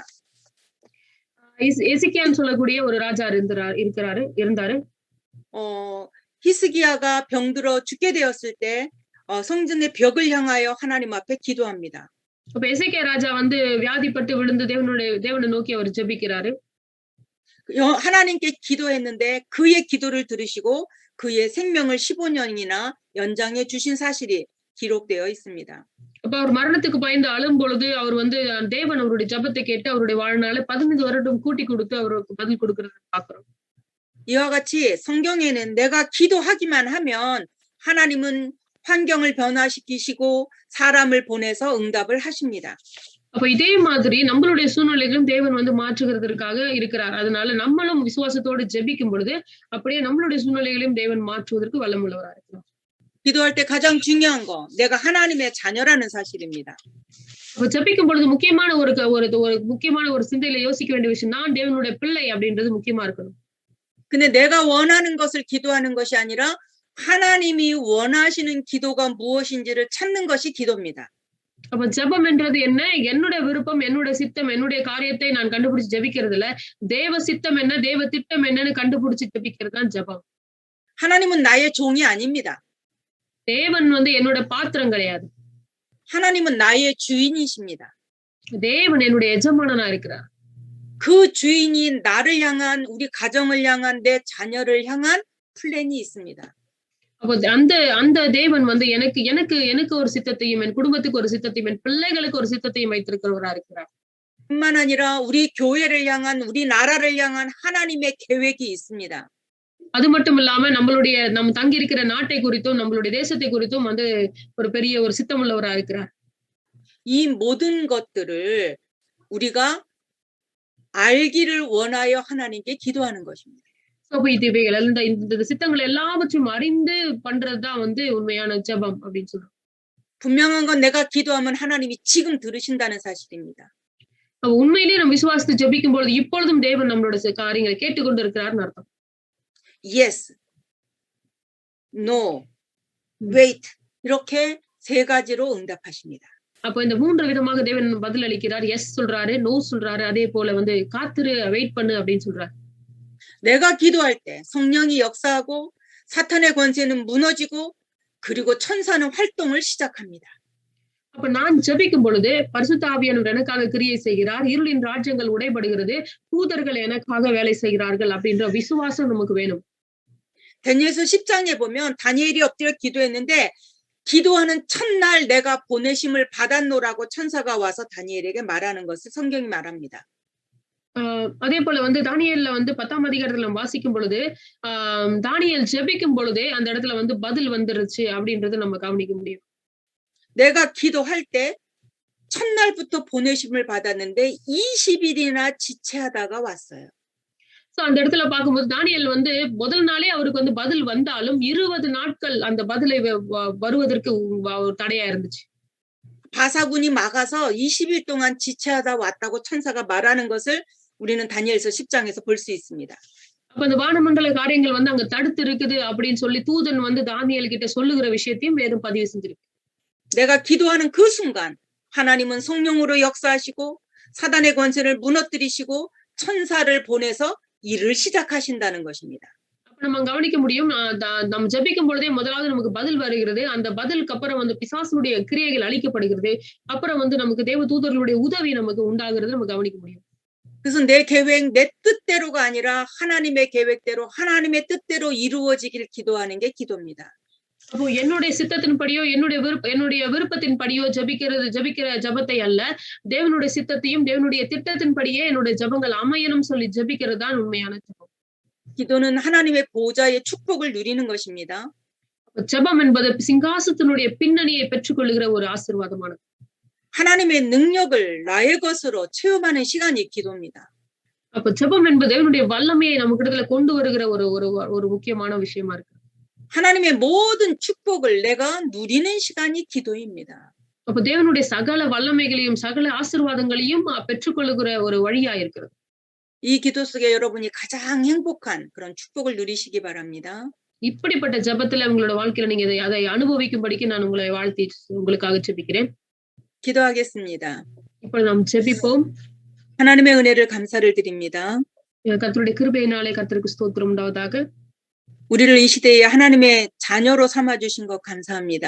எசேக்கியான்னு சொல்லக்கூடிய ஒரு ராஜா இருந்தாரு. 히스기야가 병들어 죽게 되었을 때 성전의 벽을 향하여 하나님 앞에 기도합니다. அப்ப எசேக்கியா ராஜா வந்து வியாதிப்பட்டு விழுந்து தேவனை நோக்கி அவர் ஜெபிக்கிறாரு. 하나님께 기도했는데 그의 기도를 들으시고 그의 생명을 15년이나 연장해 주신 사실이 기록되어 있습니다. அப்ப அவர் மரணத்துக்கு பயந்து அழும் பொழுது அவர் வந்து தேவன் அவருடைய ஜெபத்தை கேட்டு அவருடைய வாழ்நாளை 15 வருடம் கூட்டி கொடுத்து அவருக்கு பதில் கொடுக்கறத பார்க்கிறோம். 이와 같이 성경에는 내가 기도하기만 하면 하나님은 환경을 변화시키시고 사람을 보내서 응답을 하십니다. அப்ப இதே மாதிரி நம்மளுடைய சூழ்நிலைகளும் தேவன் வந்து மாற்றுகிறதற்காக இருக்கிறார். அதனால நம்மளும் விசுவாசத்தோடு ஜெபிக்கும் பொழுது அப்படியே நம்மளுடைய சூழ்நிலைகளையும் தேவன் மாற்றுவதற்கு வல்லமுள்ளவரா இருக்கிறார். 기도할 때 가장 중요한 거 내가 하나님의 자녀라는 사실입니다. அப்ப ஜெபிக்கும் பொழுது முக்கியமான ஒரு சிந்தையில யோசிக்க வேண்டிய விஷயம் நான் தேவனுடைய பிள்ளை அப்படின்றது முக்கியமா இருக்கணும். 근데 내가 원하는 것을 기도하는 것이 아니라 하나님이 원하시는 기도가 무엇인지를 찾는 것이 기도입니다. அப்ப ஜெபம் என்றது என்ன? என்னுடைய விருப்பம், என்னுடைய சித்தம், என்னுடைய காரியத்தை நான் கண்டுபிடிச்சு ஜெபிக்கிறது இல்ல. தேவ சித்தம் என்ன, தேவ திட்டம் என்னன்னு கண்டுபிடிச்சு ஜெபிக்கிறது தான் ஜெபம். 하나님은 나의 종이 아닙니다. தேவன் வந்து என்னோட பாத்திரம் கிடையாது. 하나님은 나의 주인이십니다. தேவன் என்னுடைய எஜமானனா இருக்கிறார். 그 주인이 나를 향한 우리 가정을 향한 내 자녀를 향한 플랜이 있습니다. அப்போ அந்த தேவன் வந்து எனக்கு ஒரு சித்தத்தையும் என் குடும்பத்துக்கு ஒரு சித்தத்தையும் என் பிள்ளைகளுக்கு ஒரு சித்தத்தையும் வைத்திருக்கிறவரா இருக்கிறார். 뿐만 아니라 우리 교회를 향한 우리 나라를 향한 하나님의 계획이 있습니다. அது மட்டும் இல்லாம நம்ம தங்கி இருக்கிற நாட்டை குறித்தும் நம்மளுடைய தேசத்தை குறித்தும் வந்து ஒரு பெரிய ஒரு சித்தமுள்ளவரா இருக்கிறார். 이 모든 것들을 우리가 알기를 원하여 하나님께 기도하는 것입니다. அப்ப இந்த சித்தங்கள் எல்லாவற்றையும் அறிந்து பண்றதுதான் வந்து உண்மையான ஜெபம் அப்படின்னு சொல்றோம். 분명한 건 내가 기도하면 하나님이 지금 들으신다는 사실입니다. உண்மையிலேயே நம்ம விசுவாசித்து ஜெபிக்கும் பொழுது இப்பொழுதும் தேவன் நம்மளோட காரியங்களை கேட்டுக்கொண்டு இருக்கிறார்னு அர்த்தம். Yes, no, wait 이렇게 세 가지로 응답하십니다. அப்போ இந்த 3 விதமாக தேவன் பதில் அளிக்கிறார். எஸ் சொல்றாரு, நோ சொல்றாரு, அதே போல வந்து காத்துரு வெயிட் பண்ணு அப்படின்னு சொல்றாரு. 내가 기도할 때 성령이 역사하고 사탄의 권세는 무너지고 그리고 천사는 활동을 시작합니다. அப்ப நான் ஜெபிக்கும் பொழுது பரிசுத்த ஆவியானவர் எனக்காக கிரியை செய்கிறார், இருளின் ராஜ்யங்கள் உடைபடுகிறது, தூதர்கள் எனக்காக வேலை செய்கிறார்கள் அப்படின்ற விசுவாசம் நமக்கு வேணும். 다니엘서 10장에 보면 다니엘이 엎드려 기도했는데 기도하는 첫날 내가 보내심을 받았노라고 천사가 와서 다니엘에게 말하는 것을 성경이 말합니다. அதே போல வந்து தானியேல்ல வந்து 10ஆம் அதிகாரத்துல நம்ம வாசிக்கும் பொழுது தானியேல் ஜெபிக்கும் பொழுதே அந்த இடத்துல வந்து பதில் வந்துருச்சு அப்படின்றத நம்ம கவனிக்க முடியும். 내가 기도할 때 첫날부터 보내심을 받았는데 20일이나 지체하다가 왔어요. சோ அந்த இடத்துல பார்க்கும்போது தானியேல் வந்து முதல் நாளே அவருக்கு வந்து பதில் வந்தாலும் 20 நாட்கள் அந்த பதிலை வருவதற்கு தடையா இருந்துச்சு. 바사군이 막아서 20일 동안 지체하다 왔다고 천사가 말하는 것을 우리는 다니엘서 10장에서 볼 수 있습니다. அப்ப அந்த வானமண்டல காரியங்கள் வந்து அங்க தடுத்து இருக்குது அப்படின்னு சொல்லி தூதன் வந்து தானியேல் கிட்ட சொல்லுகிற விஷயத்தையும் வேதம் பதிவு செஞ்சிருக்கு. 내가 기도하는 그 순간 하나님은 성령으로 역사하시고 사단의 권세를 무너뜨리시고 천사를 보내서 일을 시작하신다는 것입니다. அப்ப நம்ம கவனிக்க முடியும் நம்ம ஜெபிக்கும் பொழுதே முதலாவது நமக்கு பதில் வருகிறது. அந்த பதிலுக்கு அப்புறம் வந்து பிசாசுடைய கிரியைகள் அழிக்கப்படுகிறது. அப்புறம் வந்து நமக்கு தேவ தூதர்களுடைய உதவி நமக்கு உண்டாகிறது நம்ம கவனிக்க முடியும். 그래서 내 계획, 내 뜻대로가 아니라 하나님의 계획대로 하나님의 뜻대로 이루어지길 기도하는 게 기도입니다. அப்போ என்னுடைய சித்தத்தின்படியோ என்னுடைய விருப்பத்தின்படியோ ஜெபிக்கிற ஜெபத்தை அல்ல, தேவனுடைய சித்தத்தையும் தேவனுடைய திட்டத்தின்படியே என்னுடைய ஜெபங்கள் அமையணும் சொல்லி ஜெபிக்கிறது தான் உண்மையான ஜெபம். 기도는 하나님의 보좌의 축복을 누리는 것입니다. ஜெபம் என்பது சிங்காசனத்தினுடைய பின்னணியை பெற்றுக்கொள்ளுகிற ஒரு ஆசீர்வாதமானது. 하나님의 능력을 나의 것으로 체험하는 시간이 기도입니다. அப்ப ஜெபம் என்பது தேவனுடைய வல்லமையை நமக்கிடத்துல கொண்டு வருகிற ஒரு முக்கியமான விஷயமா இருக்கு. 하나님의 모든 축복을 내가 누리는 시간이 기도입니다. அப்ப தேவனுடைய சகல வல்லமைகளையும் சகல ஆசீர்வாதங்களையும் பெற்றுக்கொள்ளுகிற ஒரு வழியா இருக்கிறது. 이 기도 속에 여러분이 가장 행복한 그런 축복을 누리시기 바랍니다. இப்படிப்பட்ட ஜெபத்துல உங்களோட வாழ்க்கையில நீங்க அதை அனுபவிக்கும்படிக்கு நான் உங்களை வாழ்த்தி உங்களுக்காக ஜெபிக்கிறேன். 기도하겠습니다. இப்போ நாம் ஜெபிப்போம். 하나님의 은혜를 감사를 드립니다. கர்த்தருடைய கிருபையினாலே கர்த்தருக்கு ஸ்தோத்திரம் உண்டாவதாக. 우리를 이 시대에 하나님의 자녀로 삼아 주신 것 감사합니다.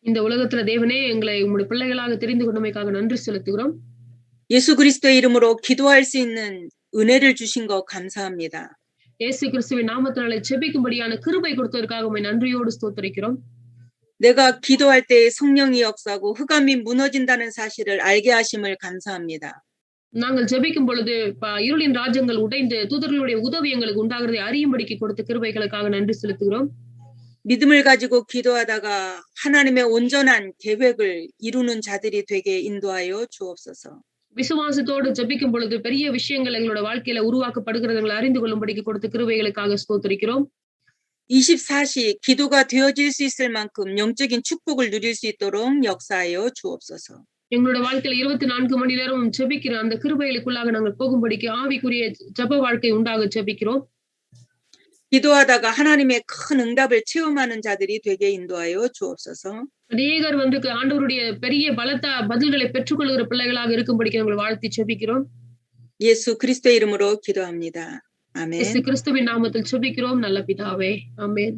இந்த உலகத்துல தேவனே எங்களை உம்முடைய பிள்ளைகளாக தெரிந்து கொண்டமைக்காக நன்றி செலுத்துகிறோம். 예수 그리스도의 이름으로 기도할 수 있는 은혜를 주신 것 감사합니다. இயேசு கிறிஸ்துவின் நாமத்தினாலே ஜெபிக்கும்படியான கிருபை கொடுத்ததற்காக உம்மை நன்றியோடு ஸ்தோத்திரிக்கிறோம். 내가 기도할 때 성령이 역사하고 흑암이 무너진다는 사실을 알게 하심을 감사합니다. நாங்கள் ஜெபிக்கும் பொழுது இருளின் ராஜ்யங்கள் உடைந்து தூதர்களுடைய உதவி எங்களுக்கு உண்டாகிறதை அறியும்படிக்கு கொடுத்த கிருபைகளுக்காக நன்றி செலுத்துகிறோம். 믿음을 가지고 기도하다가 하나님의 온전한 계획을 이루는 자들이 되게 인도하여 주옵소서. விசுவாசத்தோடு ஜெபிக்கும் பொழுது பெரிய விஷயங்கள் எங்களோட வாழ்க்கையில உருவாக்கப்படுகிறதை அறிந்து கொள்ளும்படிக்கு கொடுத்த கிருபைகளுக்காக ஸ்தோத்திரிக்கிறோம். 24시 기도가 되어질 수 있을 만큼 영적인 축복을 누릴 수 있도록 역사하여 주옵소서. எங்களோட வாழ்க்கையில 24 மணி நேரம் ஜெபிக்கிற அந்த கிருபைகளுக்குள்ளாக நாங்கள் போகும்படிக்கு ஆவிக்குரிய ஜெப வாழ்க்கை உண்டாக ஜெபிக்கிறோம். 기도하다가 하나님의 큰 응답을 체험하는 자들이 되게 인도하여 주옵소서. அநேகர் வந்து ஆண்டவருடைய பெரிய பலத்த பதில்களை பெற்றுக்கொள்கிற பிள்ளைகளாக இருக்கும்படிக்கு நாங்கள் வாழ்த்தி ஜெபிக்கிறோம். 예수 그리스도의 이름으로 기도합니다. 아멘. இயேசு கிறிஸ்துவின் நாமத்தில் ஜெபிக்கிறோம் நல்ல பிதாவே. ஆமென்.